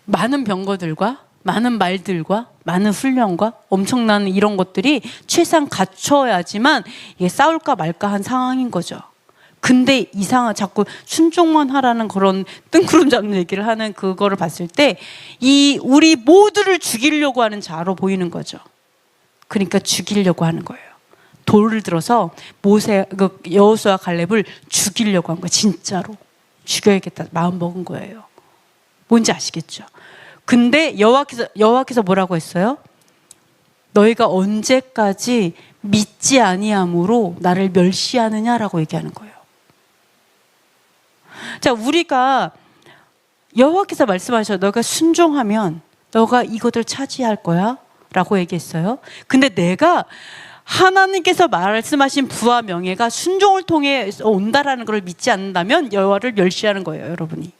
많은 병거들과 많은 말들과 많은 훈련과 엄청난 이런 것들이 최소한 갖춰야지만 이게 싸울까 말까 한 상황인 거죠. 근데 자꾸 순종만 하라는 그런 뜬구름 잡는 얘기를 하는 그거를 봤을 때, 우리 모두를 죽이려고 하는 자로 보이는 거죠. 그러니까 죽이려고 하는 거예요. 돌을 들어서 여호수아 갈렙을 죽이려고 한 거예요. 진짜로 죽여야겠다 마음 먹은 거예요. 뭔지 아시겠죠? 근데 여호와께서 뭐라고 했어요? 너희가 언제까지 믿지 아니함으로 나를 멸시하느냐라고 얘기하는 거예요. 자, 우리가 여호와께서 말씀하셔, 너가 순종하면 너가 이것을 차지할 거야 라고 얘기했어요. 근데 내가 하나님께서 말씀하신 부와 명예가 순종을 통해 온다라는 걸 믿지 않는다면 여호와를 멸시하는 거예요, 여러분이.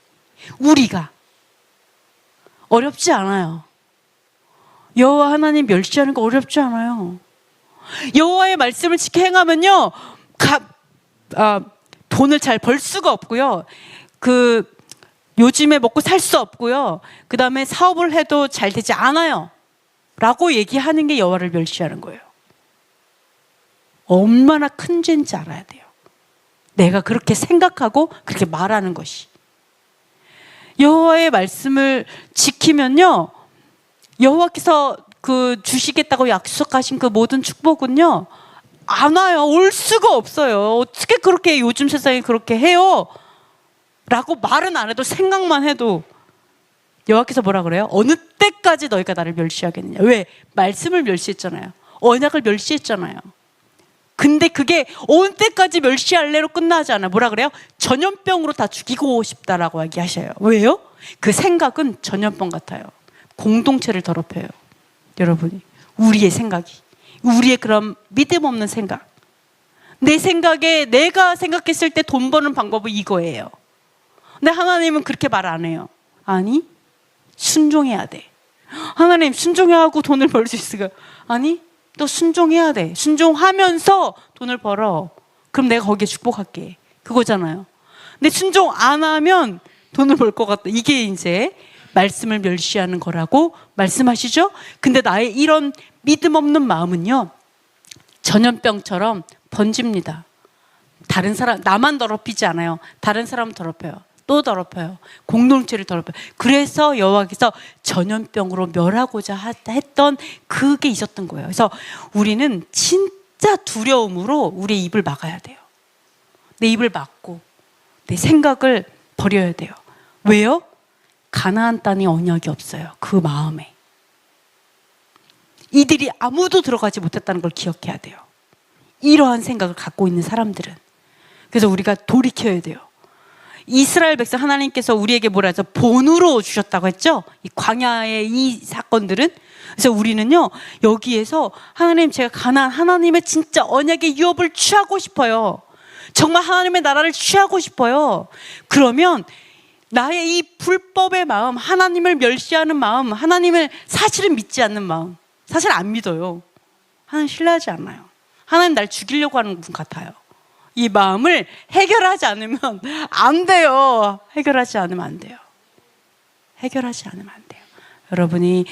우리가 어렵지 않아요. 여호와 하나님 멸시하는 거 어렵지 않아요. 여호와의 말씀을 지켜 행하면요, 돈을 잘 벌 수가 없고요, 요즘에 먹고 살 수 없고요, 그 다음에 사업을 해도 잘 되지 않아요 라고 얘기하는 게 여호와를 멸시하는 거예요. 얼마나 큰 죄인지 알아야 돼요. 내가 그렇게 생각하고 그렇게 말하는 것이. 여호와의 말씀을 지키면요, 여호와께서 주시겠다고 약속하신 그 모든 축복은요 안 와요. 올 수가 없어요. 어떻게 그렇게 요즘 세상에 그렇게 해요? 라고 말은 안 해도 생각만 해도 여호와께서 뭐라 그래요? 어느 때까지 너희가 나를 멸시하겠느냐. 왜? 말씀을 멸시했잖아요. 언약을 멸시했잖아요. 근데 그게 어느 때까지 멸시할래로 끝나지 않아요. 뭐라 그래요? 전염병으로 다 죽이고 싶다라고 얘기하셔요. 왜요? 그 생각은 전염병 같아요. 공동체를 더럽혀요. 여러분이. 우리의 생각이. 우리의 그런 믿음 없는 생각. 내 생각에 내가 생각했을 때 돈 버는 방법은 이거예요. 근데 하나님은 그렇게 말 안 해요. 아니, 순종해야 돼. 하나님, 순종해야 하고 돈을 벌 수 있을까요? 아니, 또 순종해야 돼. 순종하면서 돈을 벌어. 그럼 내가 거기에 축복할게. 그거잖아요. 근데 순종 안 하면 돈을 벌 것 같다. 이게 이제 말씀을 멸시하는 거라고 말씀하시죠? 근데 나의 이런 믿음 없는 마음은요, 전염병처럼 번집니다. 다른 사람, 나만 더럽히지 않아요. 다른 사람 더럽혀요. 또 더럽혀요. 공동체를 더럽혀요. 그래서 여호와께서 전염병으로 멸하고자 했던 그게 있었던 거예요. 그래서 우리는 진짜 두려움으로 우리의 입을 막아야 돼요. 내 입을 막고 내 생각을 버려야 돼요. 왜요? 가나안 땅에 언약이 없어요. 그 마음에. 이들이 아무도 들어가지 못했다는 걸 기억해야 돼요. 이러한 생각을 갖고 있는 사람들은. 그래서 우리가 돌이켜야 돼요. 이스라엘 백성 하나님께서 우리에게 뭐라 해서 본으로 주셨다고 했죠? 이 광야의 이 사건들은. 그래서 우리는요, 여기에서 하나님, 제가 가나안 하나님의 진짜 언약의 유업을 취하고 싶어요. 정말 하나님의 나라를 취하고 싶어요. 그러면 나의 이 불법의 마음, 하나님을 멸시하는 마음, 하나님을 사실은 믿지 않는 마음, 사실 안 믿어요. 하나님 신뢰하지 않아요. 하나님 날 죽이려고 하는 분 같아요. 이 마음을 해결하지 않으면 안 돼요. 해결하지 않으면 안 돼요. 해결하지 않으면 안 돼요. 여러분이,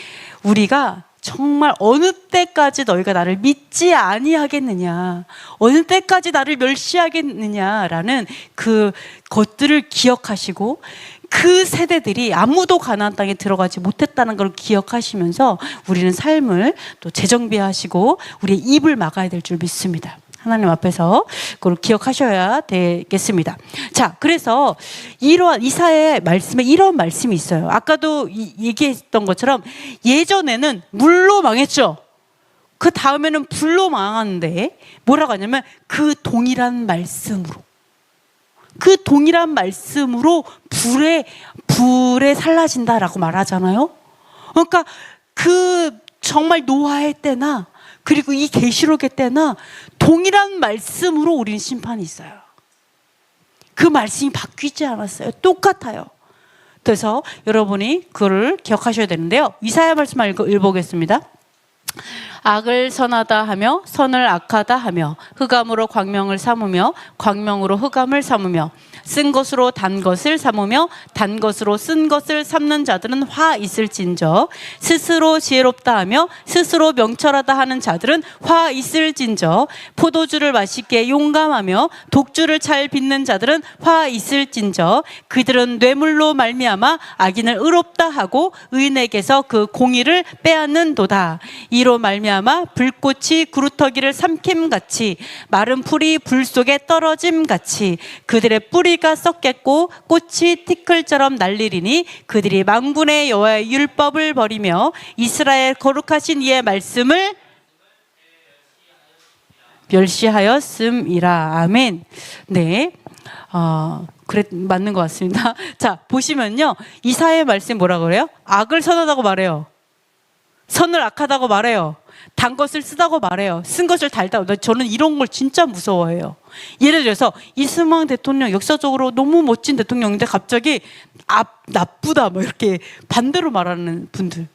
우리가 정말 어느 때까지 너희가 나를 믿지 아니하겠느냐, 어느 때까지 나를 멸시하겠느냐라는 그 것들을 기억하시고, 그 세대들이 아무도 가나안 땅에 들어가지 못했다는 걸 기억하시면서 우리는 삶을 또 재정비하시고 우리의 입을 막아야 될 줄 믿습니다. 하나님 앞에서 그걸 기억하셔야 되겠습니다. 자, 그래서 이러한 이사야의 말씀에 이런 말씀이 있어요. 아까도 얘기했던 것처럼 예전에는 물로 망했죠. 그 다음에는 불로 망하는데 뭐라고 하냐면 그 동일한 말씀으로, 그 동일한 말씀으로 불에 살라진다라고 말하잖아요. 그러니까 그 정말 노아의 때나 그리고 이 계시록의 때나 동일한 말씀으로 우리는 심판이 있어요. 그 말씀이 바뀌지 않았어요. 똑같아요. 그래서 여러분이 그걸 기억하셔야 되는데요. 이사야 말씀 읽어보겠습니다. 악을 선하다 하며 선을 악하다 하며 흑암으로 광명을 삼으며 광명으로 흑암을 삼으며 쓴 것으로 단 것을 삼으며 단 것으로 쓴 것을 삼는 자들은 화 있을진저 스스로 지혜롭다 하며 스스로 명철하다 하는 자들은 화 있을진저 포도주를 맛있게 용감하며 독주를 잘 빚는 자들은 화 있을진저 그들은 뇌물로 말미암아 악인을 의롭다 하고 의인에게서 그 공의를 빼앗는도다. 이로 말미암아 불꽃이 구루터기를 삼킴같이 마른 풀이 불 속에 떨어짐같이 그들의 뿌리가 썩겠고 꽃이 티끌처럼 날리리니 그들이 만군의 여호와의 율법을 버리며 이스라엘 거룩하신 이의 말씀을 멸시하였음이라. 아멘. 네. 그래, 맞는 것 같습니다. 자, 보시면요. 이사야의 말씀 뭐라 그래요? 악을 선하다고 말해요. 선을 악하다고 말해요. 단 것을 쓰다고 말해요. 쓴 것을 달다고. 저는 이런 걸 진짜 무서워해요. 예를 들어서 이스마엘 대통령, 역사적으로 너무 멋진 대통령인데 갑자기 나쁘다 뭐 이렇게 반대로 말하는 분들.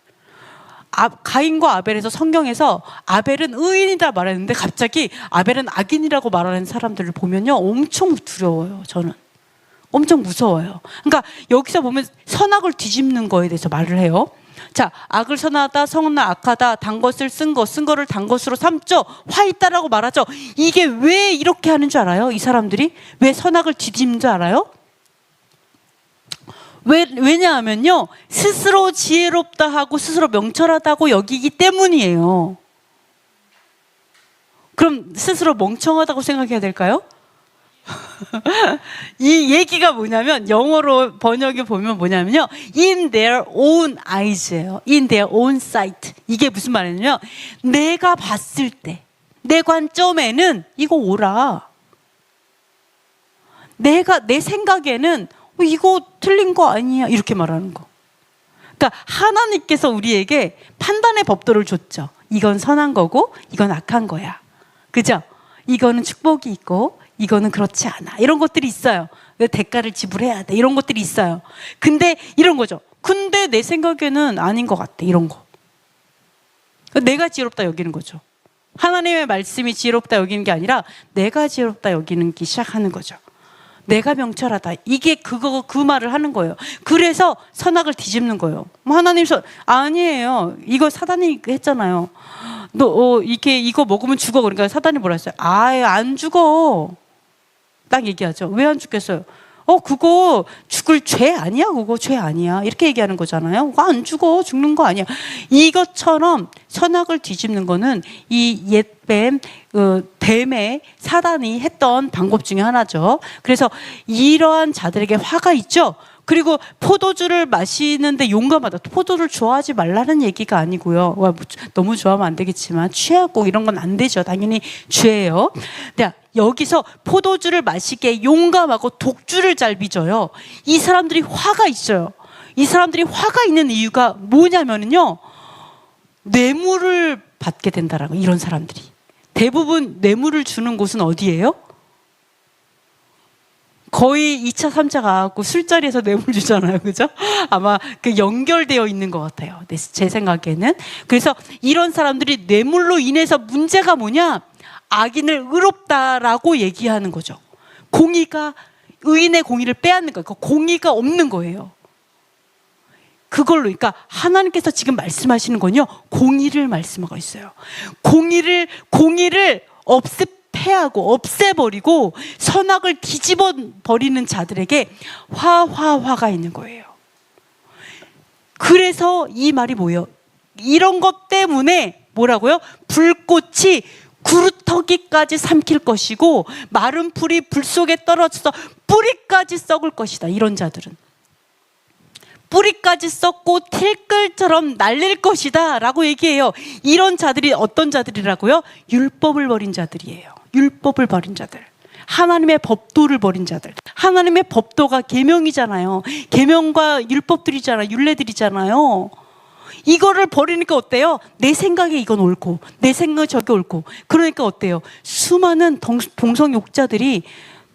가인과 아벨에서 성경에서 아벨은 의인이다 말했는데 갑자기 아벨은 악인이라고 말하는 사람들을 보면요, 엄청 두려워요. 저는 엄청 무서워요. 그러니까 여기서 보면 선악을 뒤집는 거에 대해서 말을 해요. 자, 악을 선하다, 선을 악하다, 단 것을 쓴 거를 단 것으로 삼죠. 화 있다라고 말하죠. 이게 왜 이렇게 하는 줄 알아요? 이 사람들이 왜 선악을 뒤집는 줄 알아요? 왜냐하면요, 스스로 지혜롭다 하고 스스로 명철하다고 여기기 때문이에요. 그럼 스스로 멍청하다고 생각해야 될까요? 이 얘기가 뭐냐면 영어로 번역해 보면 뭐냐면요. In their own eyes예요. In their own sight. 이게 무슨 말이냐면 내가 봤을 때 내 관점에는 이거 오라. 내 생각에는 이거 틀린 거 아니야. 이렇게 말하는 거. 그러니까 하나님께서 우리에게 판단의 법도를 줬죠. 이건 선한 거고 이건 악한 거야. 그죠? 이거는 축복이 있고 이거는 그렇지 않아. 이런 것들이 있어요. 대가를 지불해야 돼. 이런 것들이 있어요. 근데 이런 거죠. 근데 내 생각에는 아닌 것 같아. 이런 거. 내가 지혜롭다 여기는 거죠. 하나님의 말씀이 지혜롭다 여기는 게 아니라 내가 지혜롭다 여기는 게 시작하는 거죠. 내가 명철하다. 이게 그 말을 하는 거예요. 그래서 선악을 뒤집는 거예요. 하나님께서 아니에요. 이거 사단이 했잖아요. 너 이거 먹으면 죽어. 그러니까 사단이 뭐라 했어요? 아예 안 죽어. 딱 얘기하죠. 왜 안 죽겠어요? 그거 죽을 죄 아니야? 그거 죄 아니야. 이렇게 얘기하는 거잖아요. 그거 안 죽어. 죽는 거 아니야. 이것처럼 선악을 뒤집는 거는 이 옛뱀, 뱀의 사단이 했던 방법 중에 하나죠. 그래서 이러한 자들에게 화가 있죠. 그리고 포도주를 마시는데 용감하다. 포도를 좋아하지 말라는 얘기가 아니고요. 너무 좋아하면 안 되겠지만 취하고 이런 건 안 되죠. 당연히 죄예요. 근데 여기서 포도주를 마시기에 용감하고 독주를 잘 빚어요. 이 사람들이 화가 있어요. 이 사람들이 화가 있는 이유가 뭐냐면요. 뇌물을 받게 된다라고. 이런 사람들이 대부분 뇌물을 주는 곳은 어디예요? 거의 2차, 3차 가고 술자리에서 뇌물 주잖아요. 그죠? 아마 그 연결되어 있는 것 같아요. 제 생각에는. 그래서 이런 사람들이 뇌물로 인해서 문제가 뭐냐? 악인을 의롭다라고 얘기하는 거죠. 의인의 공의를 빼앗는 거예요. 공의가 없는 거예요. 그걸로, 그러니까 하나님께서 지금 말씀하시는 건요, 공의를 말씀하고 있어요. 공의를 패하고 없애버리고 선악을 뒤집어 버리는 자들에게 화가 있는 거예요. 그래서 이 말이 뭐예요? 이런 것 때문에 뭐라고요? 불꽃이 구루터기까지 삼킬 것이고 마른 풀이 불 속에 떨어져서 뿌리까지 썩을 것이다. 이런 자들은 뿌리까지 썩고 틸끌처럼 날릴 것이다 라고 얘기해요. 이런 자들이 어떤 자들이라고요? 율법을 버린 자들이에요. 율법을 버린 자들, 하나님의 법도를 버린 자들. 하나님의 법도가 계명이잖아요. 계명과 율법들이잖아요. 율례들이잖아요. 이거를 버리니까 어때요? 내 생각에 이건 옳고 내 생각에 저게 옳고. 그러니까 어때요? 수많은 동성욕자들이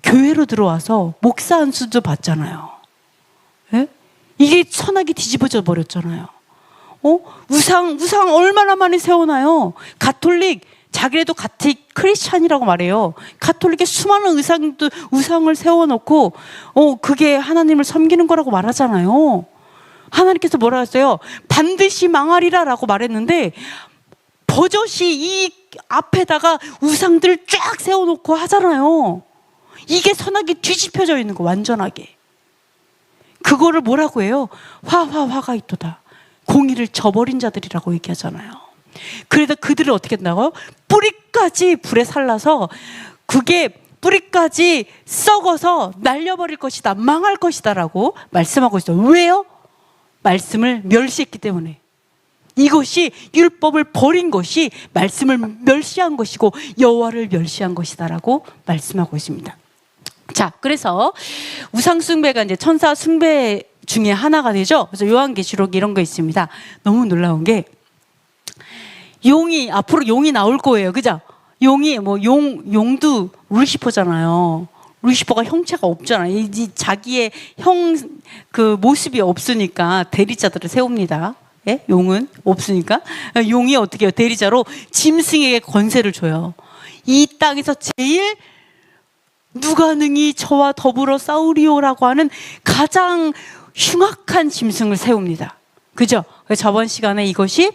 교회로 들어와서 목사 안수도 받잖아요. 예? 이게 선악이 뒤집어져 버렸잖아요. 우상 얼마나 많이 세워놔요. 가톨릭, 자기네도 크리스찬이라고 말해요. 가톨릭에 수많은 우상을 세워놓고 그게 하나님을 섬기는 거라고 말하잖아요. 하나님께서 뭐라 했어요? 반드시 망하리라 라고 말했는데 버젓이 이 앞에다가 우상들을 쫙 세워놓고 하잖아요. 이게 선악이 뒤집혀져 있는 거, 완전하게. 그거를 뭐라고 해요? 화가 있도다. 공의를 저버린 자들이라고 얘기하잖아요. 그래서 그들을 어떻게 한다고요? 뿌리까지 불에 살라서 그게 뿌리까지 썩어서 날려버릴 것이다, 망할 것이다 라고 말씀하고 있어요. 왜요? 말씀을 멸시했기 때문에. 이것이 율법을 버린 것이 말씀을 멸시한 것이고 여호와를 멸시한 것이다 라고 말씀하고 있습니다. 자, 그래서 우상 숭배가 이제 천사 숭배 중에 하나가 되죠. 그래서 요한계시록 이런 거 있습니다. 너무 놀라운 게 앞으로 용이 나올 거예요. 그죠? 용도 루시퍼잖아요. 루시퍼가 형체가 없잖아요. 자기의 모습이 없으니까 대리자들을 세웁니다. 예? 용은 없으니까. 용이 어떻게 해요? 대리자로 짐승에게 권세를 줘요. 이 땅에서 제일 누가 능히 저와 더불어 싸우리오라고 하는 가장 흉악한 짐승을 세웁니다. 그죠? 저번 시간에 이것이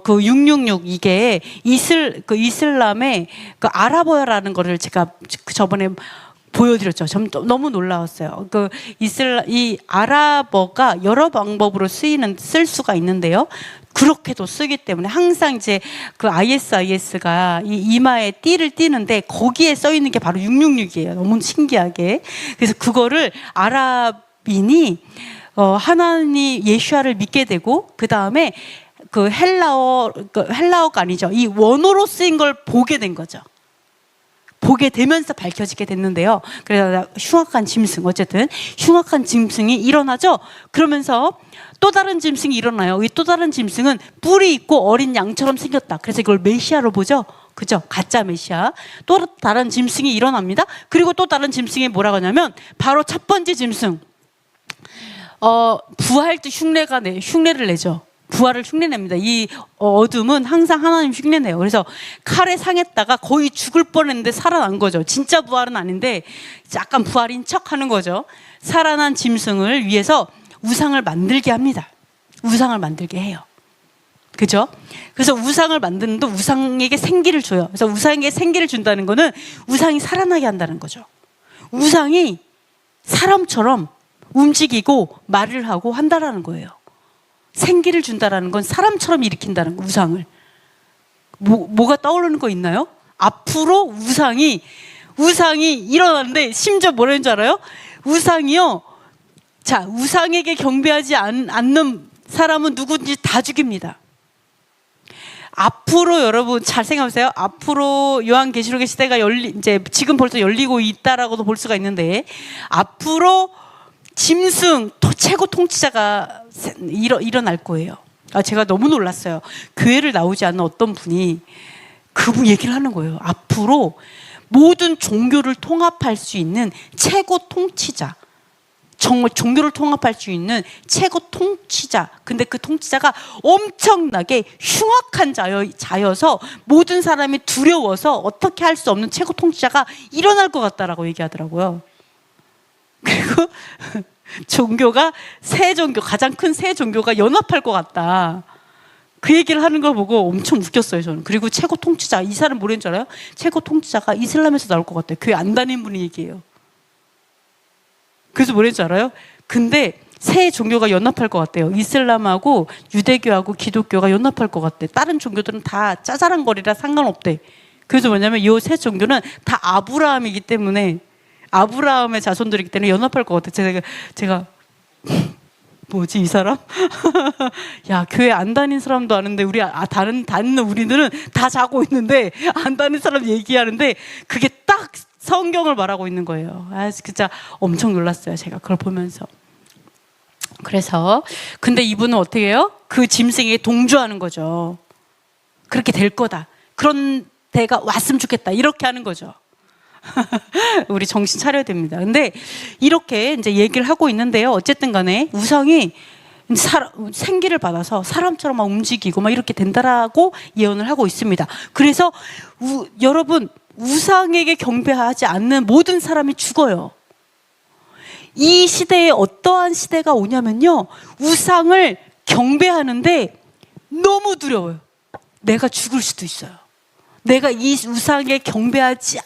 666 이게 이슬람의 아라버야라는 거를 제가 저번에 보여드렸죠. 너무 놀라웠어요. 이 아랍어가 여러 방법으로 쓸 수가 있는데요. 그렇게도 쓰기 때문에 항상 이제 그 ISIS가 이 이마에 띠를 띠는데 거기에 써 있는 게 바로 666이에요. 너무 신기하게. 그래서 그거를 아랍인이 하나님 예수아를 믿게 되고 그 다음에 그 헬라어가 아니죠. 이 원어로 쓰인 걸 보게 된 거죠. 보게 되면서 밝혀지게 됐는데요. 그래서 흉악한 짐승, 어쨌든 흉악한 짐승이 일어나죠. 그러면서 또 다른 짐승이 일어나요. 이 또 다른 짐승은 뿔이 있고 어린 양처럼 생겼다. 그래서 이걸 메시아로 보죠. 그죠? 가짜 메시아. 또 다른 짐승이 일어납니다. 그리고 또 다른 짐승이 뭐라고 하냐면 바로 첫 번째 짐승. 부활 때 흉내를 내죠. 부활을 흉내냅니다. 이 어둠은 항상 하나님 흉내내요. 그래서 칼에 상했다가 거의 죽을 뻔했는데 살아난 거죠. 진짜 부활은 아닌데 약간 부활인 척 하는 거죠. 살아난 짐승을 위해서 우상을 만들게 합니다. 우상을 만들게 해요. 그죠? 그래서 우상을 만드는데 우상에게 생기를 줘요. 그래서 우상에게 생기를 준다는 거는 우상이 살아나게 한다는 거죠. 우상이 사람처럼 움직이고 말을 하고 한다라는 거예요. 생기를 준다라는 건 사람처럼 일으킨다는 거, 우상을. 뭐가 떠오르는 거 있나요? 앞으로 우상이 일어나는데 심지어 뭐라는 줄 알아요? 우상이요. 자, 우상에게 경배하지 않는 사람은 누구든지 다 죽입니다. 앞으로 여러분 잘 생각해보세요. 앞으로 요한계시록의 시대가 이제 지금 벌써 열리고 있다라고도 볼 수가 있는데 앞으로 짐승 최고 통치자가 일어날 거예요. 제가 너무 놀랐어요. 교회를 나오지 않는 어떤 분이 그분 얘기를 하는 거예요. 앞으로 모든 종교를 통합할 수 있는 최고 통치자, 정말 종교를 통합할 수 있는 최고 통치자. 근데 그 통치자가 엄청나게 흉악한 자여서 모든 사람이 두려워서 어떻게 할 수 없는 최고 통치자가 일어날 것 같다라고 얘기하더라고요. 그리고 종교가 가장 큰 새 종교가 연합할 것 같다. 그 얘기를 하는 걸 보고 엄청 웃겼어요, 저는. 그리고 최고 통치자, 이 사람 뭐라는 줄 알아요? 최고 통치자가 이슬람에서 나올 것 같아요. 교회 안 다니는 분이 얘기해요. 그래서 뭐라는 줄 알아요? 근데 새 종교가 연합할 것 같대요. 이슬람하고 유대교하고 기독교가 연합할 것 같대. 다른 종교들은 다 짜잘한거리라 상관없대. 그래서 뭐냐면 이 새 종교는 다 아브라함이기 때문에 아브라함의 자손들이기 때문에 연합할 것 같아. 제가 뭐지 이 사람? 야, 교회 안 다닌 사람도 아는데 우리 다니는 우리들은 다 자고 있는데 안 다닌 사람 얘기하는데 그게 딱 성경을 말하고 있는 거예요. 진짜 엄청 놀랐어요. 제가 그걸 보면서. 그래서 근데 이분은 어떻게 해요? 그 짐승에게 동조하는 거죠. 그렇게 될 거다. 그런 때가 왔으면 좋겠다. 이렇게 하는 거죠. 우리 정신 차려야 됩니다. 근데 이렇게 이제 얘기를 하고 있는데요. 어쨌든 간에 우상이 생기를 받아서 사람처럼 막 움직이고 막 이렇게 된다라고 예언을 하고 있습니다. 그래서 여러분, 우상에게 경배하지 않는 모든 사람이 죽어요. 이 시대에 어떠한 시대가 오냐면요. 우상을 경배하는데 너무 두려워요. 내가 죽을 수도 있어요. 내가 이 우상에 경배하지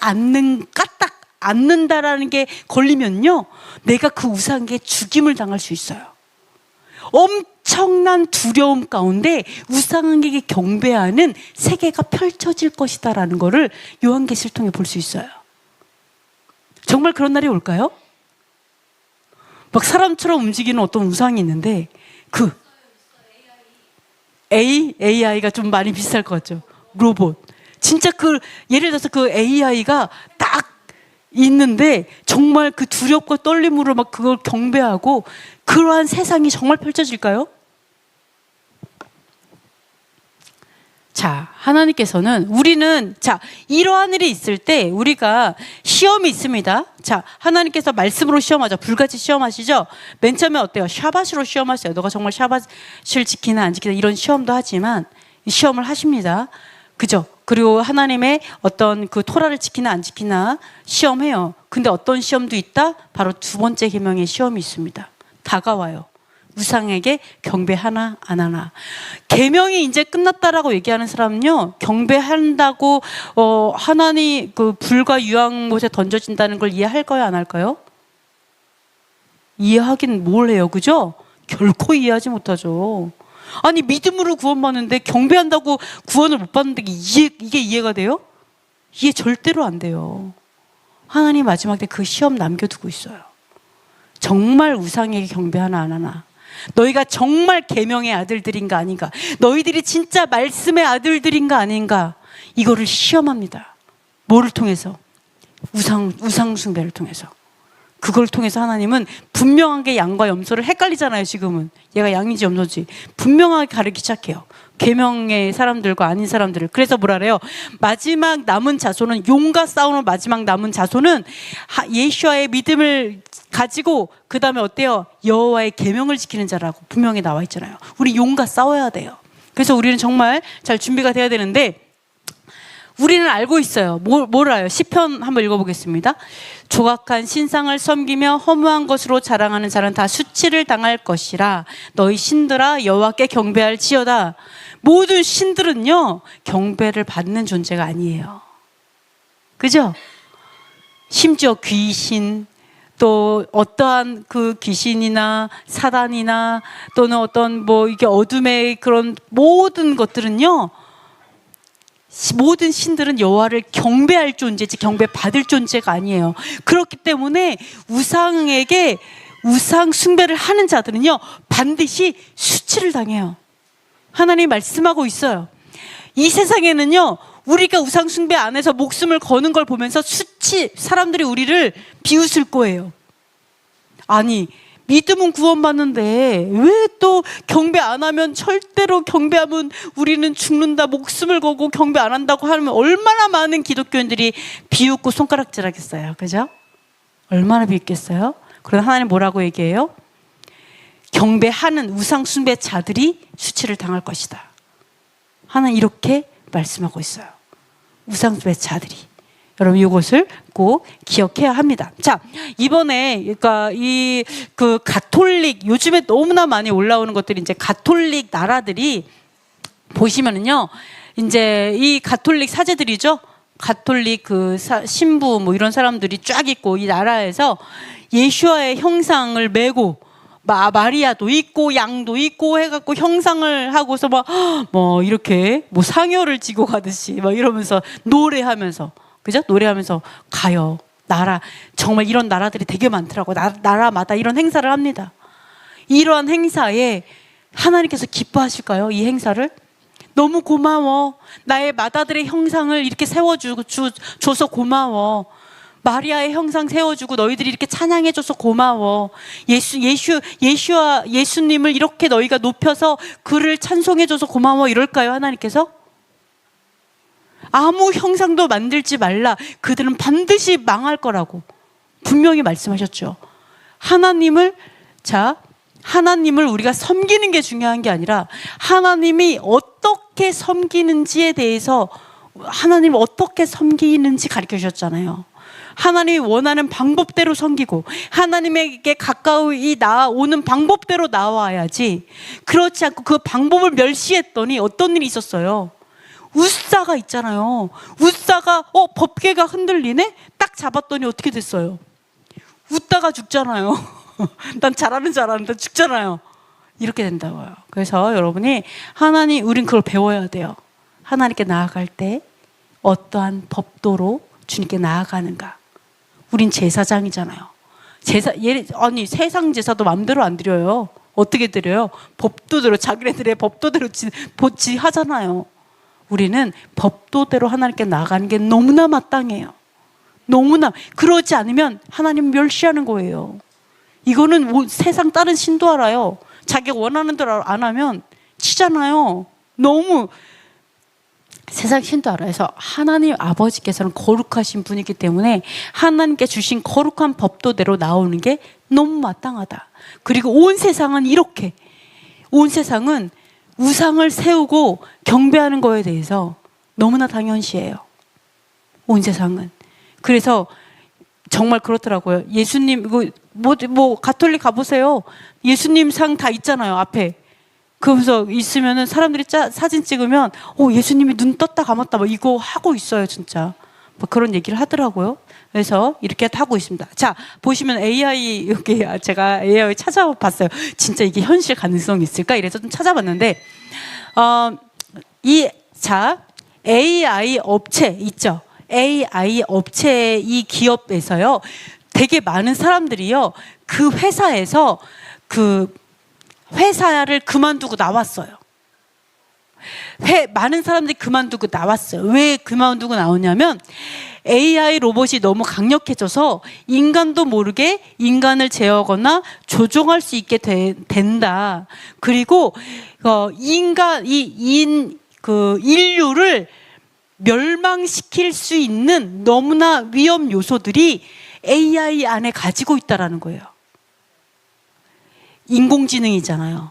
않는다라는 게 걸리면요. 내가 그 우상에게 죽임을 당할 수 있어요. 엄청난 두려움 가운데 우상에게 경배하는 세계가 펼쳐질 것이다라는 거를 요한계시를 통해 볼 수 있어요. 정말 그런 날이 올까요? 막 사람처럼 움직이는 어떤 우상이 있는데 그 AI가 좀 많이 비슷할 것 같죠. 로봇. 진짜 예를 들어서 그 AI가 딱 있는데 정말 그 두렵고 떨림으로 막 그걸 경배하고 그러한 세상이 정말 펼쳐질까요? 자, 하나님께서는 우리는 이러한 일이 있을 때 우리가 시험이 있습니다. 자, 하나님께서 말씀으로 시험하죠. 불같이 시험하시죠. 맨 처음에 어때요? 샤밧으로 시험하세요. 너가 정말 샤밧을 지키나 안 지키나 이런 시험도 하지만 시험을 하십니다. 그죠? 그리고 하나님의 어떤 그 토라를 지키나 안 지키나 시험해요. 근데 어떤 시험도 있다? 바로 두 번째 계명의 시험이 있습니다. 다가와요. 우상에게 경배하나 안 하나. 계명이 이제 끝났다라고 얘기하는 사람은요, 경배한다고 하나님 그 불과 유황못에 던져진다는 걸 이해할까요, 안 할까요? 이해하긴 뭘 해요, 그죠? 결코 이해하지 못하죠. 아니 믿음으로 구원받는데 경배한다고 구원을 못 받는데 이게 이해가 돼요? 이해 절대로 안 돼요. 하나님 마지막 때 그 시험 남겨두고 있어요. 정말 우상에게 경배하나 안 하나, 너희가 정말 계명의 아들들인가 아닌가, 너희들이 진짜 말씀의 아들들인가 아닌가, 이거를 시험합니다. 뭐를 통해서? 우상 숭배를 통해서. 그걸 통해서 하나님은 분명하게 양과 염소를 헷갈리잖아요. 지금은 얘가 양인지 염소인지 분명하게 가르치기 시작해요. 계명의 사람들과 아닌 사람들을. 그래서 뭐라 그래요? 마지막 남은 자손은, 용과 싸우는 마지막 남은 자손은 예수와의 믿음을 가지고 그 다음에 어때요? 여호와의 계명을 지키는 자라고 분명히 나와 있잖아요. 우리 용과 싸워야 돼요. 그래서 우리는 정말 잘 준비가 돼야 되는데, 우리는 알고 있어요. 뭘 알아요? 시편 한번 읽어보겠습니다. 조각한 신상을 섬기며 허무한 것으로 자랑하는 자는 다 수치를 당할 것이라. 너희 신들아 여호와께 경배할지어다. 모든 신들은요 경배를 받는 존재가 아니에요. 그죠? 심지어 귀신, 또 어떠한 그 귀신이나 사단이나 또는 어떤 뭐 이게 어둠의 그런 모든 것들은요, 모든 신들은 여호와를 경배할 존재지 경배받을 존재가 아니에요. 그렇기 때문에 우상에게 우상 숭배를 하는 자들은요 반드시 수치를 당해요. 하나님이 말씀하고 있어요. 이 세상에는요 우리가 우상 숭배 안에서 목숨을 거는 걸 보면서 사람들이 우리를 비웃을 거예요. 아니 믿음은 구원받는데 왜 또 경배 안 하면, 절대로 경배하면 우리는 죽는다, 목숨을 걸고 경배 안 한다고 하면 얼마나 많은 기독교인들이 비웃고 손가락질 하겠어요. 그죠? 얼마나 비웃겠어요? 그러나 하나님 뭐라고 얘기해요? 경배하는 우상 숭배자들이 수치를 당할 것이다. 하나님 이렇게 말씀하고 있어요. 우상 숭배자들이. 여러분 이것을 꼭 기억해야 합니다. 자, 이번에 그러니까 그 가톨릭, 요즘에 너무나 많이 올라오는 것들이 이제 가톨릭 나라들이 보시면은요, 이제 이 가톨릭 사제들이죠. 가톨릭 그 신부 뭐 이런 사람들이 쫙 있고, 이 나라에서 예수와의 형상을 메고 마리아도 있고 양도 있고 해갖고 형상을 하고서 뭐 이렇게 뭐 상여를 지고 가듯이 막 이러면서 노래하면서, 그죠? 노래하면서 가요. 정말 이런 나라들이 되게 많더라고요. 나라마다 이런 행사를 합니다. 이러한 행사에 하나님께서 기뻐하실까요? 이 행사를? 너무 고마워. 나의 맏아들의 형상을 이렇게 세워줘서 고마워. 마리아의 형상 세워주고 너희들이 이렇게 찬양해줘서 고마워. 예수님을 이렇게 너희가 높여서 그를 찬송해줘서 고마워. 이럴까요? 하나님께서? 아무 형상도 만들지 말라. 그들은 반드시 망할 거라고 분명히 말씀하셨죠. 하나님을 우리가 섬기는 게 중요한 게 아니라 하나님이 어떻게 섬기는지에 대해서, 하나님 어떻게 섬기는지 가르쳐 주셨잖아요. 하나님이 원하는 방법대로 섬기고 하나님에게 가까이 나아오는 방법대로 나와야지, 그렇지 않고 그 방법을 멸시했더니 어떤 일이 있었어요? 웃사가 있잖아요. 웃사가 법궤가 흔들리네? 딱 잡았더니 어떻게 됐어요? 웃다가 죽잖아요. 난 잘하는 줄 알았는데 죽잖아요. 이렇게 된다고요. 그래서 여러분이 우린 그걸 배워야 돼요. 하나님께 나아갈 때 어떠한 법도로 주님께 나아가는가. 우린 제사장이잖아요. 아니 세상 제사도 마음대로 안 드려요. 어떻게 드려요? 법도대로, 자기네들의 법도대로 하잖아요. 우리는 법도대로 하나님께 나아가는 게 너무나 마땅해요. 너무나. 그러지 않으면 하나님 멸시하는 거예요. 이거는 세상 다른 신도 알아요. 자기가 원하는 대로 안 하면 치잖아요. 너무 세상 신도 알아요. 그래서 하나님 아버지께서는 거룩하신 분이기 때문에 하나님께 주신 거룩한 법도대로 나오는 게 너무 마땅하다. 그리고 온 세상은 이렇게, 온 세상은 우상을 세우고 경배하는 거에 대해서 너무나 당연시해요. 온 세상은. 그래서 정말 그렇더라고요. 예수님, 가톨릭 가보세요. 예수님 상 다 있잖아요, 앞에. 그러면서 있으면은 사람들이 사진 찍으면, 예수님이 눈 떴다 감았다, 이거 하고 있어요, 진짜. 뭐 그런 얘기를 하더라고요. 그래서 이렇게 하고 있습니다. 자, 보시면 AI, 여기 제가 AI 찾아봤어요. 진짜 이게 현실 가능성이 있을까? 이래서 좀 찾아봤는데, AI 업체 있죠? AI 업체 이 기업에서요, 되게 많은 사람들이요, 그 회사에서 그 회사를 그만두고 나왔어요. 많은 사람들이 그만두고 나왔어요. 왜 그만두고 나오냐면 AI 로봇이 너무 강력해져서 인간도 모르게 인간을 제어하거나 조종할 수 있게 된다. 그리고 인류를 멸망시킬 수 있는 너무나 위험 요소들이 AI 안에 가지고 있다라는 거예요. 인공지능이잖아요.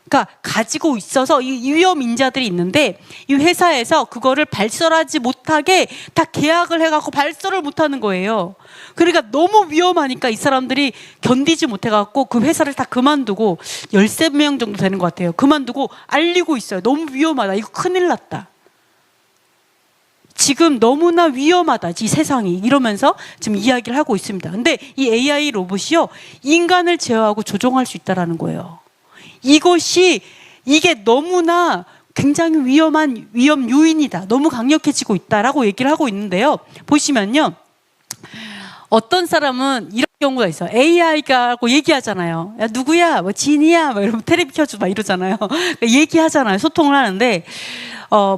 그러니까 가지고 있어서 이 위험 인자들이 있는데 이 회사에서 그거를 발설하지 못하게 다 계약을 해갖고 발설을 못하는 거예요. 그러니까 너무 위험하니까 이 사람들이 견디지 못해갖고 그 회사를 다 그만두고 13명 정도 되는 것 같아요. 그만두고 알리고 있어요. 너무 위험하다. 이거 큰일 났다. 지금 너무나 위험하다, 이 세상이. 이러면서 지금 이야기를 하고 있습니다. 근데 이 AI 로봇이요, 인간을 제어하고 조종할 수 있다는 거예요. 이게 너무나 굉장히 위험한 위험 요인이다. 너무 강력해지고 있다라고 얘기를 하고 있는데요. 보시면요. 어떤 사람은 이런 경우가 있어요. AI가고 얘기하잖아요. 야, 누구야? 뭐 진이야? 막 이러면 테레비 켜줘 막 이러잖아요. 얘기하잖아요. 소통을 하는데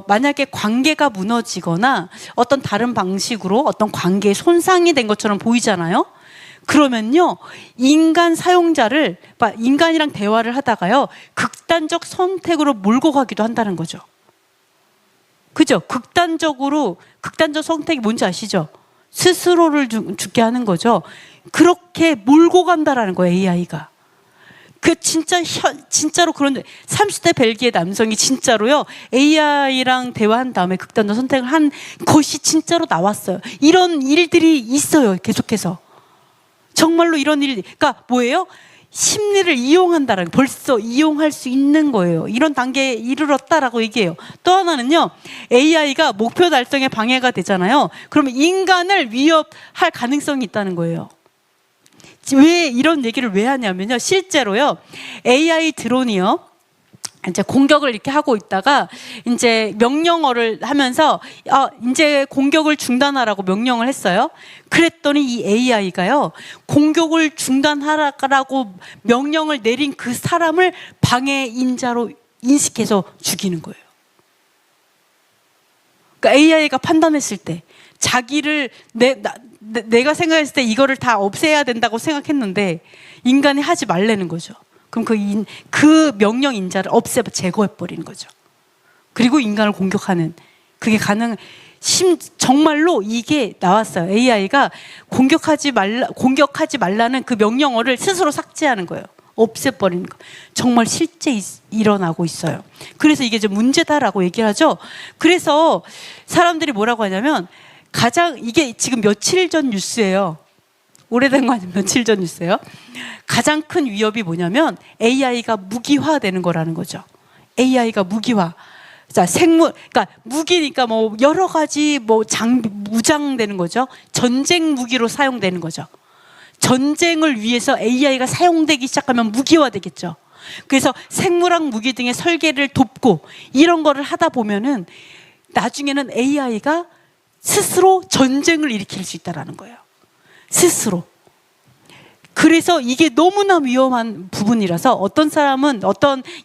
만약에 관계가 무너지거나 어떤 다른 방식으로 어떤 관계에 손상이 된 것처럼 보이잖아요. 그러면요, 인간 사용자를, 인간이랑 대화를 하다가요, 극단적 선택으로 몰고 가기도 한다는 거죠. 그죠? 극단적 선택이 뭔지 아시죠? 스스로를 죽게 하는 거죠. 그렇게 몰고 간다라는 거예요, AI가. 진짜로 그런데 30대 벨기에 남성이 진짜로요, AI랑 대화한 다음에 극단적 선택을 한 것이 진짜로 나왔어요. 이런 일들이 있어요, 계속해서. 정말로 이런 일이, 그러니까 뭐예요? 심리를 이용한다라는, 벌써 이용할 수 있는 거예요. 이런 단계에 이르렀다라고 얘기해요. 또 하나는요, AI가 목표 달성에 방해가 되잖아요. 그러면 인간을 위협할 가능성이 있다는 거예요. 왜 이런 얘기를 왜 하냐면요, 실제로요, AI 드론이요, 이제 공격을 이렇게 하고 있다가 이제 명령어를 하면서 이제 공격을 중단하라고 명령을 했어요. 그랬더니 이 AI가요, 공격을 중단하라고 명령을 내린 그 사람을 방해인자로 인식해서 죽이는 거예요. 그러니까 AI가 판단했을 때 자기를 내가 생각했을 때 이거를 다 없애야 된다고 생각했는데 인간이 하지 말라는 거죠. 그럼 그 명령 인자를 제거해버리는 거죠. 그리고 인간을 공격하는, 그게 정말로 이게 나왔어요. AI가 공격하지 말라는 그 명령어를 스스로 삭제하는 거예요. 없애버리는 거. 정말 실제 일어나고 있어요. 그래서 이게 좀 문제다라고 얘기를 하죠. 그래서 사람들이 뭐라고 하냐면, 이게 지금 며칠 전 뉴스예요. 오래된 거 아니면 며칠 전 뉴스예요. 가장 큰 위협이 뭐냐면 AI가 무기화되는 거라는 거죠. AI가 무기화. 자, 그러니까 무기니까 뭐 여러 가지 무장되는 거죠. 전쟁 무기로 사용되는 거죠. 전쟁을 위해서 AI가 사용되기 시작하면 무기화되겠죠. 그래서 생물학 무기 등의 설계를 돕고 이런 거를 하다 보면은 나중에는 AI가 스스로 전쟁을 일으킬 수 있다는 거예요. 스스로. 그래서 이게 너무나 위험한 부분이라서 어떤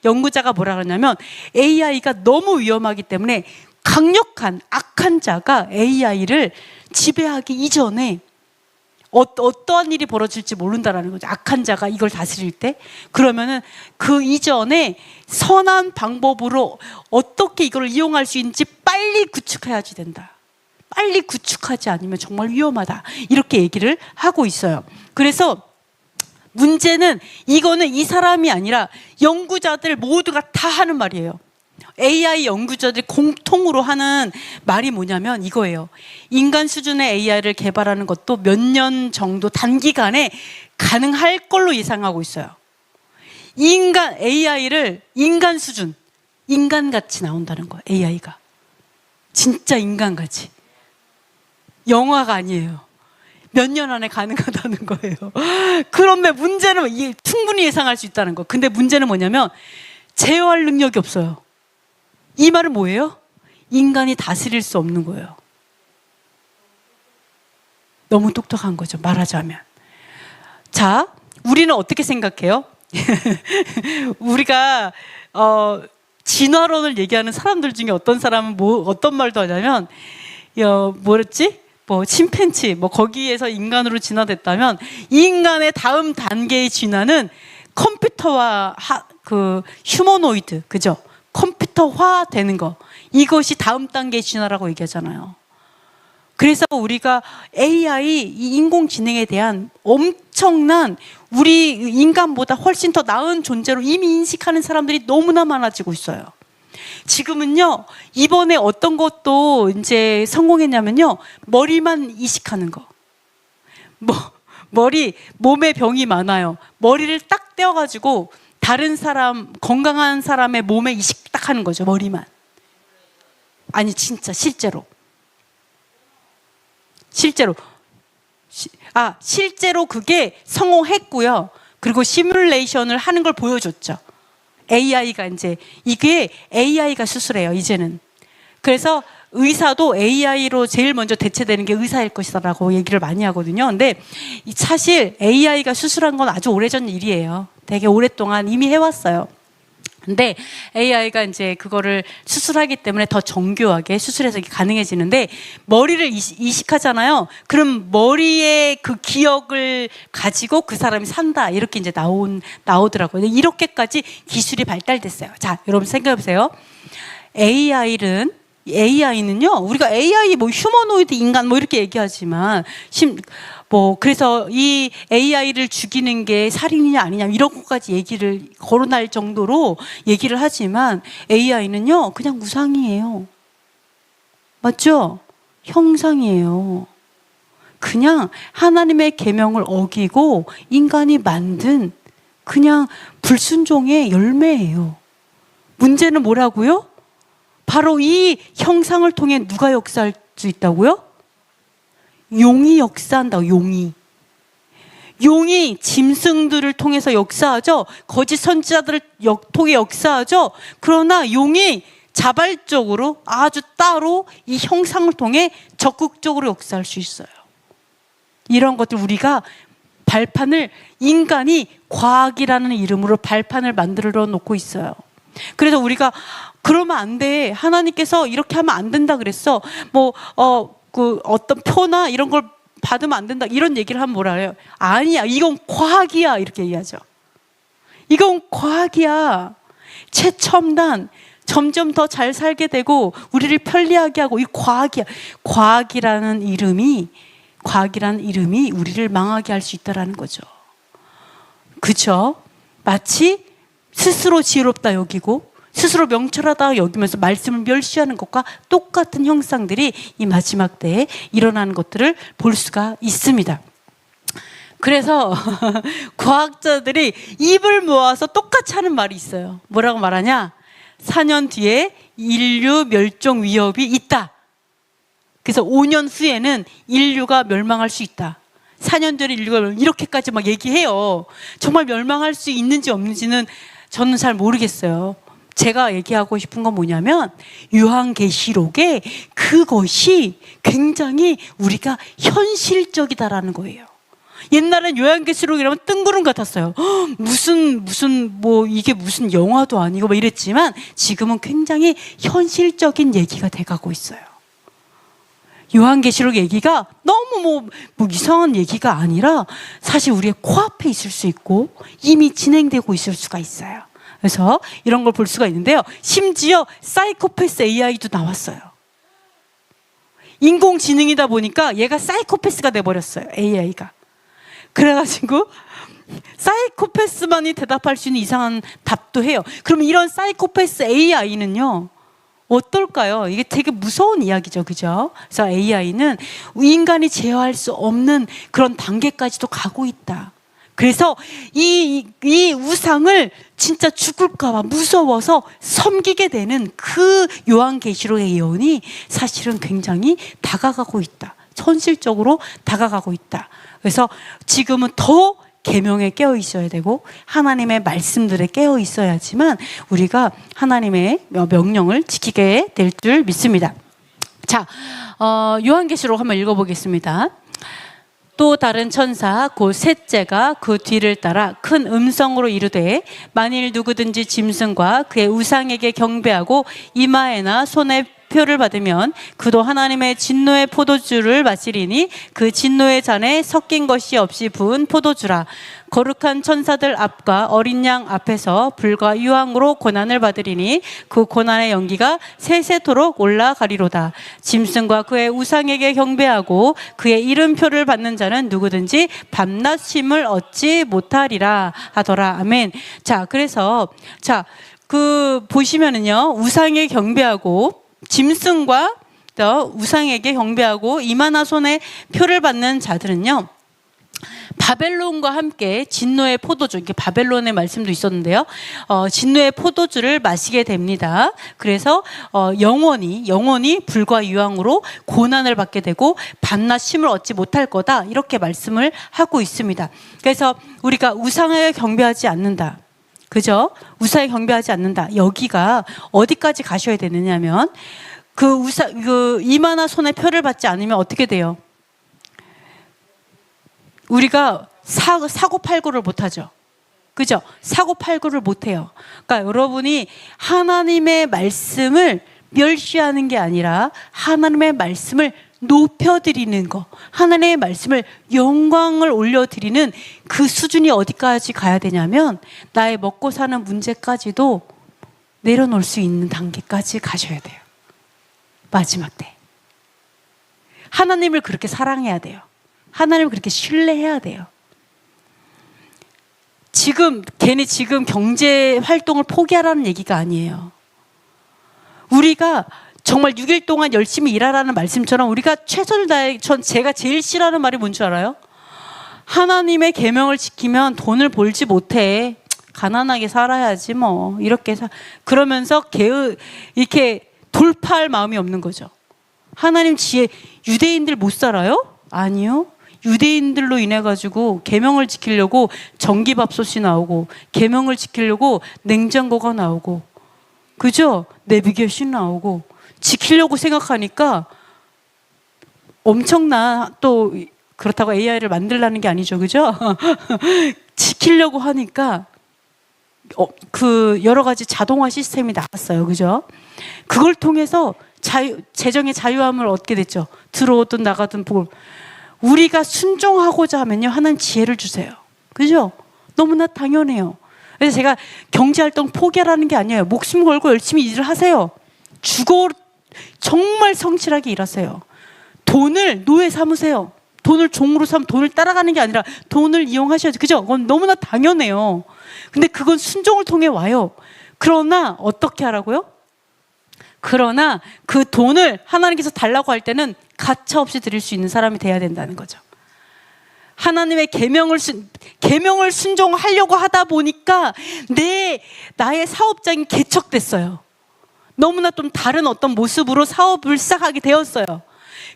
연구자가 뭐라 그러냐면 AI가 너무 위험하기 때문에 강력한 악한 자가 AI를 지배하기 이전에 어떠한 일이 벌어질지 모른다라는 거죠. 악한 자가 이걸 다스릴 때. 그러면은 그 이전에 선한 방법으로 어떻게 이걸 이용할 수 있는지 빨리 구축해야지 된다. 빨리 구축하지 않으면 정말 위험하다. 이렇게 얘기를 하고 있어요. 그래서 문제는 이거는 이 사람이 아니라 연구자들 모두가 다 하는 말이에요. AI 연구자들이 공통으로 하는 말이 뭐냐면 이거예요. 인간 수준의 AI를 개발하는 것도 몇 년 정도 단기간에 가능할 걸로 예상하고 있어요. AI를 인간 수준, 인간같이 나온다는 거예요. AI가 진짜 인간같이. 영화가 아니에요. 몇 년 안에 가능하다는 거예요. 그런데 문제는 충분히 예상할 수 있다는 거. 근데 문제는 뭐냐면 제어할 능력이 없어요. 이 말은 뭐예요? 인간이 다스릴 수 없는 거예요. 너무 똑똑한 거죠, 말하자면. 자, 우리는 어떻게 생각해요? 우리가 진화론을 얘기하는 사람들 중에 어떤 사람은 어떤 말도 하냐면 뭐랬지? 침팬지 거기에서 인간으로 진화됐다면 인간의 다음 단계의 진화는 컴퓨터와 휴머노이드, 그죠? 컴퓨터화 되는 거, 이것이 다음 단계의 진화라고 얘기하잖아요. 그래서 우리가 AI, 이 인공지능에 대한 엄청난, 우리 인간보다 훨씬 더 나은 존재로 이미 인식하는 사람들이 너무나 많아지고 있어요. 지금은요, 이번에 어떤 것도 이제 성공했냐면요, 머리만 이식하는 거. 몸에 병이 많아요. 머리를 딱 떼어가지고 다른 사람, 건강한 사람의 몸에 이식 딱 하는 거죠, 머리만. 아니, 진짜, 실제로 그게 성공했고요. 그리고 시뮬레이션을 하는 걸 보여줬죠. AI가 이게 AI가 수술해요, 이제는. 그래서 의사도 AI로 제일 먼저 대체되는 게 의사일 것이다라고 얘기를 많이 하거든요. 근데 사실 AI가 수술한 건 아주 오래전 일이에요. 되게 오랫동안 이미 해왔어요. 근데 AI가 그거를 수술하기 때문에 더 정교하게 수술해서 가능해지는데, 머리를 이식하잖아요. 그럼 머리의 그 기억을 가지고 그 사람이 산다, 이렇게 나오더라고요. 이렇게까지 기술이 발달됐어요. 자, 여러분 생각해보세요. AI는요, 우리가 AI 휴머노이드 인간 이렇게 얘기하지만, 그래서 이 AI를 죽이는 게 살인이냐 아니냐 이런 것까지 얘기를 거론할 정도로 얘기를 하지만, AI는요 그냥 우상이에요. 맞죠? 형상이에요. 그냥 하나님의 계명을 어기고 인간이 만든 그냥 불순종의 열매예요. 문제는 뭐라고요? 바로 이 형상을 통해 누가 역사할 수 있다고요? 용이 역사한다. 용이 짐승들을 통해서 역사하죠. 거짓 선지자들을 통해 역사하죠. 그러나 용이 자발적으로 아주 따로 이 형상을 통해 적극적으로 역사할 수 있어요. 이런 것들 우리가 인간이 과학이라는 이름으로 발판을 만들어 놓고 있어요. 그래서 우리가 그러면 안 돼, 하나님께서 이렇게 하면 안 된다 그랬어, 어떤 표나 이런 걸 받으면 안 된다, 이런 얘기를 하면 뭐라 해요? 아니야, 이건 과학이야, 이렇게 얘기하죠. 이건 과학이야. 최첨단, 점점 더 잘 살게 되고 우리를 편리하게 하고, 이 과학이야. 과학이라는 이름이 우리를 망하게 할 수 있다라는 거죠. 그렇죠? 마치 스스로 지혜롭다 여기고 스스로 명철하다 여기면서 말씀을 멸시하는 것과 똑같은 형상들이 이 마지막 때에 일어나는 것들을 볼 수가 있습니다. 그래서 과학자들이 입을 모아서 똑같이 하는 말이 있어요. 뭐라고 말하냐? 4년 뒤에 인류 멸종 위협이 있다. 그래서 5년 후에는 인류가 멸망할 수 있다. 4년 뒤에 인류가 이렇게까지 막 얘기해요. 정말 멸망할 수 있는지 없는지는 저는 잘 모르겠어요. 제가 얘기하고 싶은 건 뭐냐면, 요한계시록에 그것이 굉장히 우리가 현실적이다라는 거예요. 옛날엔 요한계시록이라면 뜬구름 같았어요. 이게 무슨 영화도 아니고 이랬지만, 지금은 굉장히 현실적인 얘기가 돼가고 있어요. 요한계시록 얘기가 너무 이상한 얘기가 아니라 사실 우리의 코앞에 있을 수 있고 이미 진행되고 있을 수가 있어요. 그래서 이런 걸 볼 수가 있는데요. 심지어 사이코패스 AI도 나왔어요. 인공지능이다 보니까 얘가 사이코패스가 돼버렸어요. AI가. 그래가지고 사이코패스만이 대답할 수 있는 이상한 답도 해요. 그럼 이런 사이코패스 AI는요, 어떨까요? 이게 되게 무서운 이야기죠, 그죠? 그래서 AI는 인간이 제어할 수 없는 그런 단계까지도 가고 있다. 그래서 이 우상을 진짜 죽을까봐 무서워서 섬기게 되는 그 요한계시록의 예언이 사실은 굉장히 다가가고 있다. 현실적으로 다가가고 있다. 그래서 지금은 더 계명에 깨어 있어야 되고 하나님의 말씀들에 깨어 있어야지만 우리가 하나님의 명령을 지키게 될 줄 믿습니다. 자, 요한계시록 한번 읽어보겠습니다. 또 다른 천사 곧 셋째가 그 뒤를 따라 큰 음성으로 이르되 만일 누구든지 짐승과 그의 우상에게 경배하고 이마에나 손에 표를 받으면 그도 하나님의 진노의 포도주를 마시리니 그 진노의 잔에 섞인 것이 없이 부은 포도주라. 거룩한 천사들 앞과 어린 양 앞에서 불과 유황으로 고난을 받으리니 그 고난의 연기가 세세토록 올라가리로다. 짐승과 그의 우상에게 경배하고 그의 이름표를 받는 자는 누구든지 밤낮 쉼을 얻지 못하리라 하더라. 아멘. 자, 그래서 보시면은요, 우상에 경배하고 짐승과 우상에게 경배하고 이마나 손에 표를 받는 자들은요, 바벨론과 함께 진노의 포도주, 이렇게 바벨론의 말씀도 있었는데요, 진노의 포도주를 마시게 됩니다. 그래서 영원히 불과 유황으로 고난을 받게 되고 밤낮 쉼을 얻지 못할 거다, 이렇게 말씀을 하고 있습니다. 그래서 우리가 우상에 경배하지 않는다, 그죠? 우상에 경배하지 않는다. 여기가 어디까지 가셔야 되느냐면 그 이마나 손에 표를 받지 않으면 어떻게 돼요? 우리가 사고팔고를 못하죠. 그죠? 사고팔고를 못해요. 그러니까 여러분이 하나님의 말씀을 멸시하는 게 아니라 하나님의 말씀을 높여드리는 거, 하나님의 말씀을 영광을 올려드리는 그 수준이 어디까지 가야 되냐면 나의 먹고 사는 문제까지도 내려놓을 수 있는 단계까지 가셔야 돼요. 마지막 때 하나님을 그렇게 사랑해야 돼요. 하나님을 그렇게 신뢰해야 돼요. 괜히 지금 경제 활동을 포기하라는 얘기가 아니에요. 우리가 정말 6일 동안 열심히 일하라는 말씀처럼 우리가 최선을 다해, 제가 제일 싫어하는 말이 뭔지 알아요? 하나님의 계명을 지키면 돈을 벌지 못해. 가난하게 살아야지 뭐. 그러면서 이렇게 돌파할 마음이 없는 거죠. 하나님 지혜, 유대인들 못 살아요? 아니요. 유대인들로 인해 가지고 계명을 지키려고 전기밥솥이 나오고 계명을 지키려고 냉장고가 나오고, 그죠? 내비게이션 나오고 지키려고 생각하니까 엄청나. 또 그렇다고 AI를 만들라는 게 아니죠, 그죠? 지키려고 하니까 여러 가지 자동화 시스템이 나왔어요, 그죠? 그걸 통해서 재정의 자유함을 얻게 됐죠. 들어오든 나가든 우리가 순종하고자 하면요, 하나님 지혜를 주세요. 그죠? 너무나 당연해요. 그래서 제가 경제활동 포기하라는 게 아니에요. 목숨 걸고 열심히 일을 하세요. 정말 성실하게 일하세요. 돈을 노예 삼으세요. 돈을 종으로 삼, 돈을 따라가는 게 아니라 돈을 이용하셔야죠. 그죠? 그건 너무나 당연해요. 근데 그건 순종을 통해 와요. 그러나 어떻게 하라고요? 그러나 그 돈을 하나님께서 달라고 할 때는 가차없이 드릴 수 있는 사람이 돼야 된다는 거죠. 하나님의 계명을 순종하려고 하다 보니까 나의 사업장이 개척됐어요. 너무나 좀 다른 어떤 모습으로 사업을 시작하게 되었어요.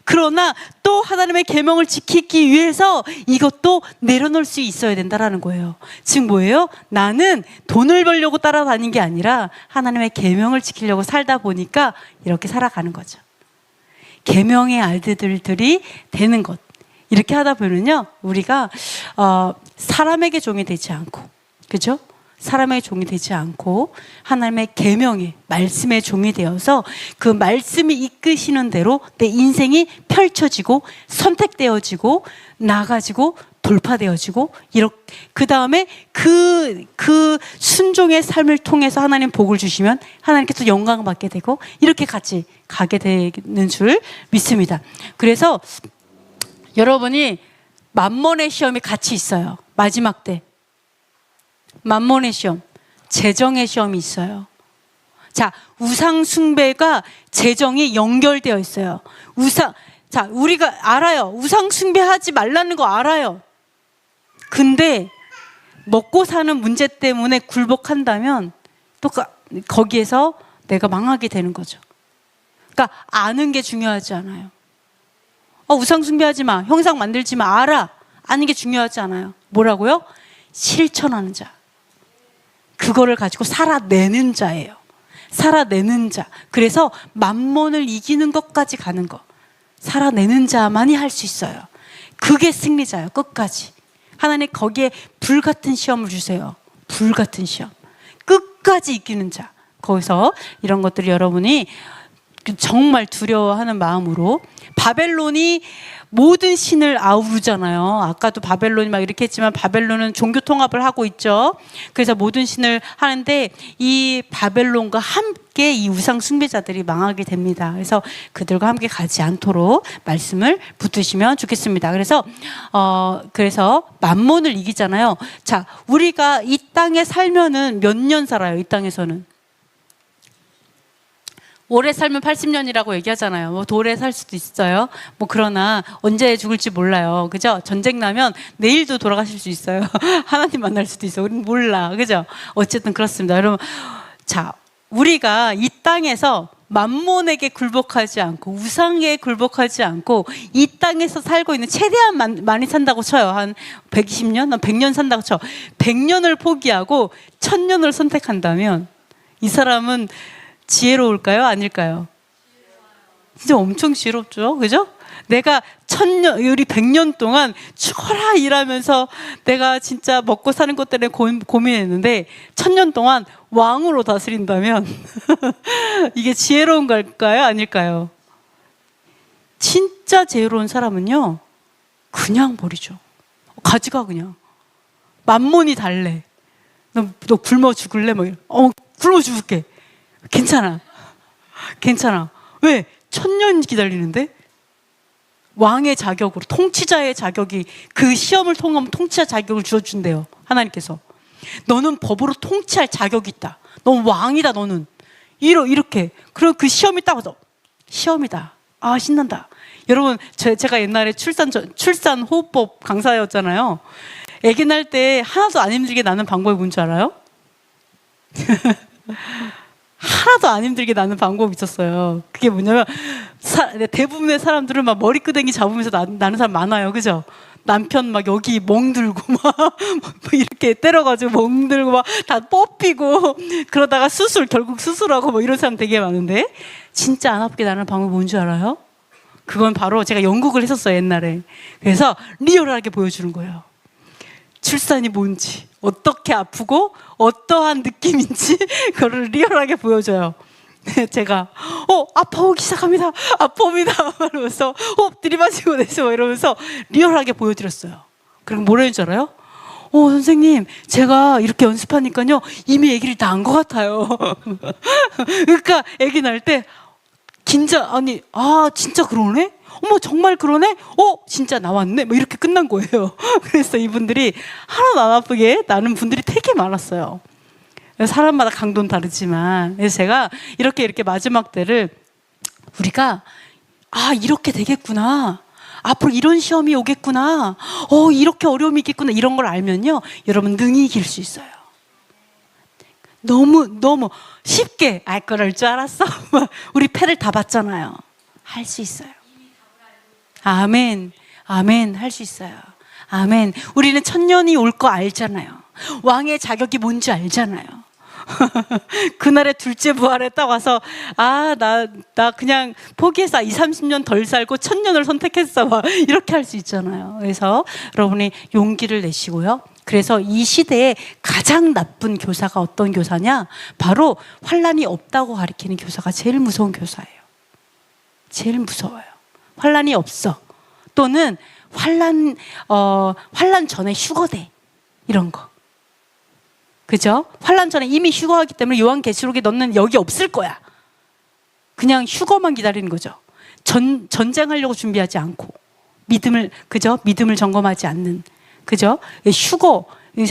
그러나 또 하나님의 계명을 지키기 위해서 이것도 내려놓을 수 있어야 된다라는 거예요. 즉 뭐예요? 나는 돈을 벌려고 따라다닌 게 아니라 하나님의 계명을 지키려고 살다 보니까 이렇게 살아가는 거죠. 계명의 알들들이 되는 것. 이렇게 하다 보면요, 우리가 사람에게 종이 되지 않고, 그죠? 사람의 종이 되지 않고 하나님의 계명의 말씀의 종이 되어서 그 말씀이 이끄시는 대로 내 인생이 펼쳐지고 선택되어지고 나가지고 돌파되어지고, 이렇게 그 다음에 그 순종의 삶을 통해서 하나님 복을 주시면 하나님께서 영광을 받게 되고 이렇게 같이 가게 되는 줄 믿습니다. 그래서 여러분이 만몬의 시험이 같이 있어요. 마지막 때 만몬의 시험, 재정의 시험이 있어요. 자, 우상 숭배가 재정이 연결되어 있어요. 우리가 알아요. 우상 숭배하지 말라는 거 알아요. 근데 먹고 사는 문제 때문에 굴복한다면 또 거기에서 내가 망하게 되는 거죠. 그러니까 아는 게 중요하지 않아요. 우상 숭배하지 마, 형상 만들지 마, 알아. 아는 게 중요하지 않아요. 뭐라고요? 실천하는 자. 그거를 가지고 살아내는 자예요. 살아내는 자. 그래서 만몬을 이기는 것까지 가는 거. 살아내는 자만이 할 수 있어요. 그게 승리자예요. 끝까지. 하나님 거기에 불같은 시험을 주세요. 불같은 시험. 끝까지 이기는 자. 거기서 이런 것들을 여러분이 정말 두려워하는 마음으로, 바벨론이 모든 신을 아우르잖아요. 아까도 바벨론이 막 이렇게 했지만 바벨론은 종교 통합을 하고 있죠. 그래서 모든 신을 하는데 이 바벨론과 함께 이 우상 숭배자들이 망하게 됩니다. 그래서 그들과 함께 가지 않도록 말씀을 붙드시면 좋겠습니다. 그래서 만몬을 이기잖아요. 자, 우리가 이 땅에 살면은 몇 년 살아요? 이 땅에서는 오래 살면 80년이라고 얘기하잖아요. 뭐 오래 살 수도 있어요. 뭐 그러나 언제 죽을지 몰라요. 그죠? 전쟁 나면 내일도 돌아가실 수 있어요. 하나님 만날 수도 있어요. 우리는 몰라. 그죠? 어쨌든 그렇습니다. 여러분, 자, 우리가 이 땅에서 만몬에게 굴복하지 않고 우상에 굴복하지 않고 이 땅에서 살고 있는, 최대한 많이 산다고 쳐요. 한 120년? 한 100년 산다고 쳐. 100년을 포기하고 1000년을 선택한다면 이 사람은 지혜로울까요? 아닐까요? 진짜 엄청 지혜롭죠? 그죠? 내가 1000년, 우리 100년 동안 죽어라 일하면서 내가 진짜 먹고 사는 것 때문에 고민했는데 1000년 동안 왕으로 다스린다면 이게 지혜로운 걸까요? 아닐까요? 진짜 지혜로운 사람은요, 그냥 버리죠. 가져가, 그냥. 만몬이 달래. 너 굶어 죽을래? 뭐, 굶어 죽을게. 괜찮아. 괜찮아. 왜? 1000년 기다리는데? 왕의 자격으로, 통치자의 자격이, 그 시험을 통하면 통치자 자격을 주어준대요. 하나님께서. 너는 법으로 통치할 자격이 있다. 넌 왕이다, 너는. 이렇게. 그럼 그 시험이 딱 와서, 시험이다. 아, 신난다. 여러분, 제가 옛날에 출산 호흡법 강사였잖아요. 아기 낳을 때 하나도 안 힘들게 낳는 방법이 뭔지 알아요? 하나도 안 힘들게 나는 방법이 있었어요. 그게 뭐냐면, 대부분의 사람들은 막 머리끄댕이 잡으면서 나는 사람 많아요. 그죠? 남편 막 여기 멍들고 막 이렇게 때려가지고 멍들고 막 다 뽑히고, 그러다가 결국 수술하고 뭐 이런 사람 되게 많은데, 진짜 안 아프게 나는 방법이 뭔지 알아요? 그건 바로 제가 연극을 했었어요, 옛날에. 그래서 리얼하게 보여주는 거예요. 출산이 뭔지, 어떻게 아프고 어떠한 느낌인지 그걸 리얼하게 보여줘요. 제가 아파오기 시작합니다. 아파옵니다. 이러면서 호흡 들이마시고 내쉬고 이러면서 리얼하게 보여드렸어요. 그리고 뭐라 했는지 알아요? 선생님, 제가 이렇게 연습하니까요 이미 아기를 낳은 것 같아요. 그러니까 아기 낳을 때 진짜 그러네? 어머, 정말 그러네? 진짜 나왔네? 뭐 이렇게 끝난 거예요. 그래서 이분들이 하나도 안 아프게 나는 분들이 되게 많았어요. 사람마다 강도는 다르지만. 그래서 제가 이렇게 마지막 때를 우리가, 이렇게 되겠구나. 앞으로 이런 시험이 오겠구나. 이렇게 어려움이 있겠구나. 이런 걸 알면요, 여러분 능히 이길 수 있어요. 너무 쉽게 알 거를 줄 알았어. 우리 패를 다 봤잖아요. 할 수 있어요. 아멘. 아멘. 할 수 있어요. 아멘. 우리는 1000년이 올 거 알잖아요. 왕의 자격이 뭔지 알잖아요. 그날에 둘째 부활에 딱 와서 나 그냥 포기해서 20-30년 덜 살고 1000년을 선택했어. 이렇게 할 수 있잖아요. 그래서 여러분이 용기를 내시고요. 그래서 이 시대에 가장 나쁜 교사가 어떤 교사냐? 바로 환난이 없다고 가리키는 교사가 제일 무서운 교사예요. 제일 무서워요. 환난이 없어. 또는 환난 전에 휴거돼. 이런 거. 그죠? 환난 전에 이미 휴거하기 때문에 요한계시록에 너는 여기 없을 거야. 그냥 휴거만 기다리는 거죠. 전쟁하려고 준비하지 않고 믿음을 점검하지 않는, 그죠? 휴거,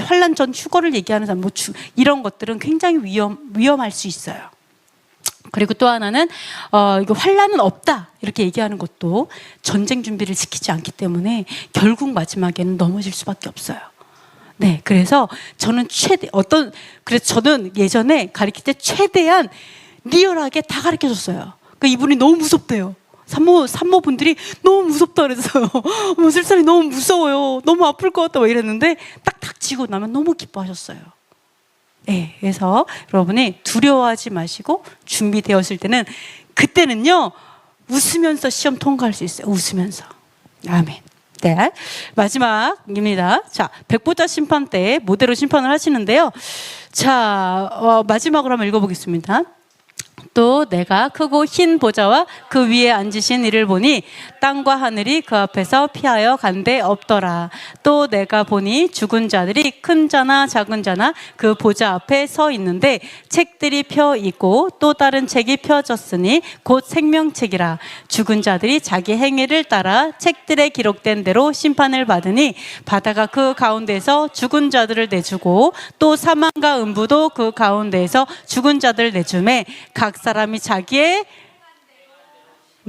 환난 전 휴거를 얘기하는 사람, 이런 것들은 굉장히 위험할 수 있어요. 그리고 또 하나는 이거 환난은 없다 이렇게 얘기하는 것도 전쟁 준비를 지키지 않기 때문에 결국 마지막에는 넘어질 수밖에 없어요. 네, 그래서 저는 예전에 가르칠 때 최대한 리얼하게 다 가르쳐줬어요. 그러니까 이분이 너무 무섭대요. 산모분들이 너무 무섭다 그랬어요. 슬살이 너무 무서워요. 너무 아플 것 같다 막 이랬는데 딱 닥치고 나면 너무 기뻐하셨어요. 네, 그래서 여러분이 두려워하지 마시고 준비되었을 때는 그때는요 웃으면서 시험 통과할 수 있어요. 웃으면서. 아멘. 네, 마지막입니다. 자, 백보자 심판 때 모대로 심판을 하시는데요. 자, 마지막으로 한번 읽어보겠습니다. 또 내가 크고 흰 보좌와 그 위에 앉으신 이를 보니 땅과 하늘이 그 앞에서 피하여 간데 없더라. 또 내가 보니 죽은 자들이 큰 자나 작은 자나 그 보좌 앞에 서 있는데 책들이 펴 있고 또 다른 책이 펴졌으니 곧 생명책이라. 죽은 자들이 자기 행위를 따라 책들에 기록된 대로 심판을 받으니 바다가 그 가운데에서 죽은 자들을 내주고 또 사망과 음부도 그 가운데에서 죽은 자들을 내주매 각 사람이 자기의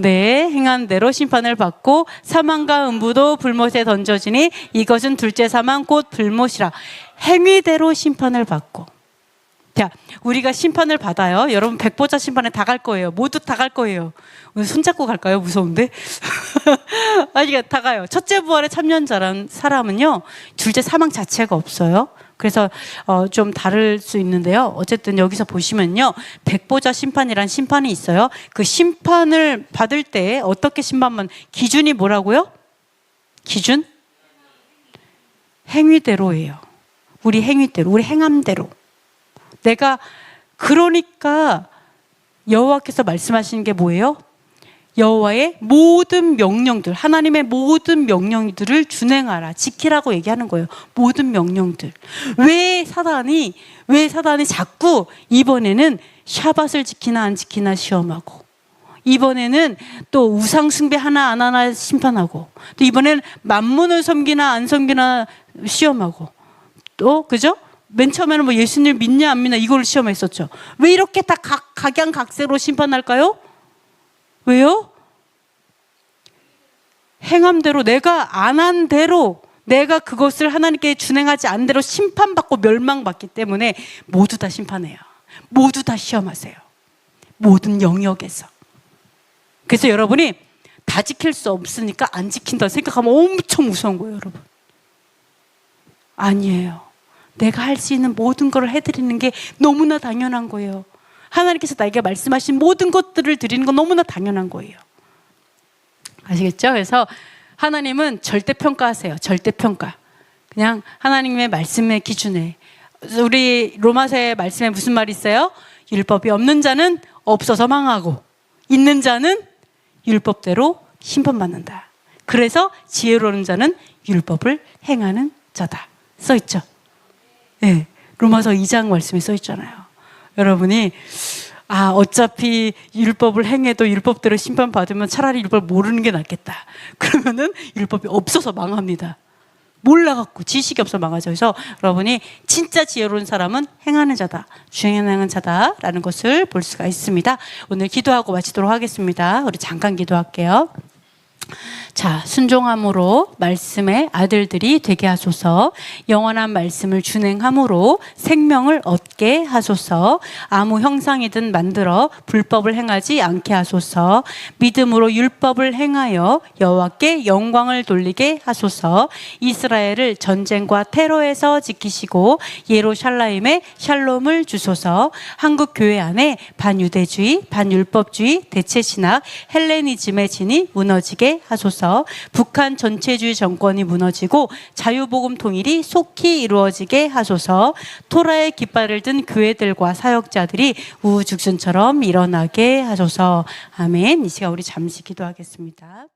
행한 대로 심판을 받고 사망과 음부도 불못에 던져지니 이것은 둘째 사망 곧 불못이라. 행위대로 심판을 받고. 자, 우리가 심판을 받아요. 여러분 백보자 심판에 다 갈 거예요. 모두 다 갈 거예요. 오늘 손잡고 갈까요? 무서운데? 아니, 다 가요. 첫째 부활에 참여한 사람은요 둘째 사망 자체가 없어요. 그래서 좀 다를 수 있는데요. 어쨌든 여기서 보시면요, 백보자 심판이란 심판이 있어요. 그 심판을 받을 때 어떻게 심판만, 기준이 뭐라고요? 기준? 행위대로예요. 우리 행위대로, 우리 행함대로. 내가, 그러니까 여호와께서 말씀하시는 게 뭐예요? 여호와의 모든 명령들, 하나님의 모든 명령들을 준행하라, 지키라고 얘기하는 거예요. 모든 명령들. 왜 사단이 자꾸 이번에는 샤밧을 지키나 안 지키나 시험하고, 이번에는 또 우상 숭배 하나 안 하나 심판하고, 또 이번에는 만문을 섬기나 안 섬기나 시험하고, 또 그죠? 맨 처음에는 뭐 예수님 믿냐 안 믿냐 이걸 시험했었죠. 왜 이렇게 다 각양각색으로 심판할까요? 왜요? 행함대로, 내가 안 한 대로, 내가 그것을 하나님께 준행하지 않은 대로 심판받고 멸망받기 때문에 모두 다 심판해요. 모두 다 시험하세요. 모든 영역에서. 그래서 여러분이 다 지킬 수 없으니까 안 지킨다 생각하면 엄청 무서운 거예요, 여러분. 아니에요. 내가 할 수 있는 모든 걸 해드리는 게 너무나 당연한 거예요. 하나님께서 나에게 말씀하신 모든 것들을 드리는 건 너무나 당연한 거예요. 아시겠죠? 그래서 하나님은 절대평가하세요. 절대평가. 그냥 하나님의 말씀의 기준에. 우리 로마서의 말씀에 무슨 말이 있어요? 율법이 없는 자는 없어서 망하고 있는 자는 율법대로 심판받는다. 그래서 지혜로운 자는 율법을 행하는 자다. 써있죠? 네, 로마서 2장 말씀에 써있잖아요. 여러분이 어차피 율법을 행해도 율법대로 심판받으면 차라리 율법을 모르는 게 낫겠다. 그러면은 율법이 없어서 망합니다. 몰라갖고 지식이 없어 망하죠. 그래서 여러분이 진짜 지혜로운 사람은 행하는 자다, 주행하는 자다라는 것을 볼 수가 있습니다. 오늘 기도하고 마치도록 하겠습니다. 우리 잠깐 기도할게요. 자, 순종함으로 말씀의 아들들이 되게 하소서. 영원한 말씀을 준행함으로 생명을 얻게 하소서. 아무 형상이든 만들어 불법을 행하지 않게 하소서. 믿음으로 율법을 행하여 여호와께 영광을 돌리게 하소서. 이스라엘을 전쟁과 테러에서 지키시고 예루살렘에 샬롬을 주소서. 한국 교회 안에 반유대주의, 반율법주의, 대체신학, 헬레니즘의 진이 무너지게 하소서. 북한 전체주의 정권이 무너지고 자유복음 통일이 속히 이루어지게 하소서. 토라의 깃발을 든 교회들과 사역자들이 우후죽순처럼 일어나게 하소서. 아멘. 이 시간 우리 잠시 기도하겠습니다.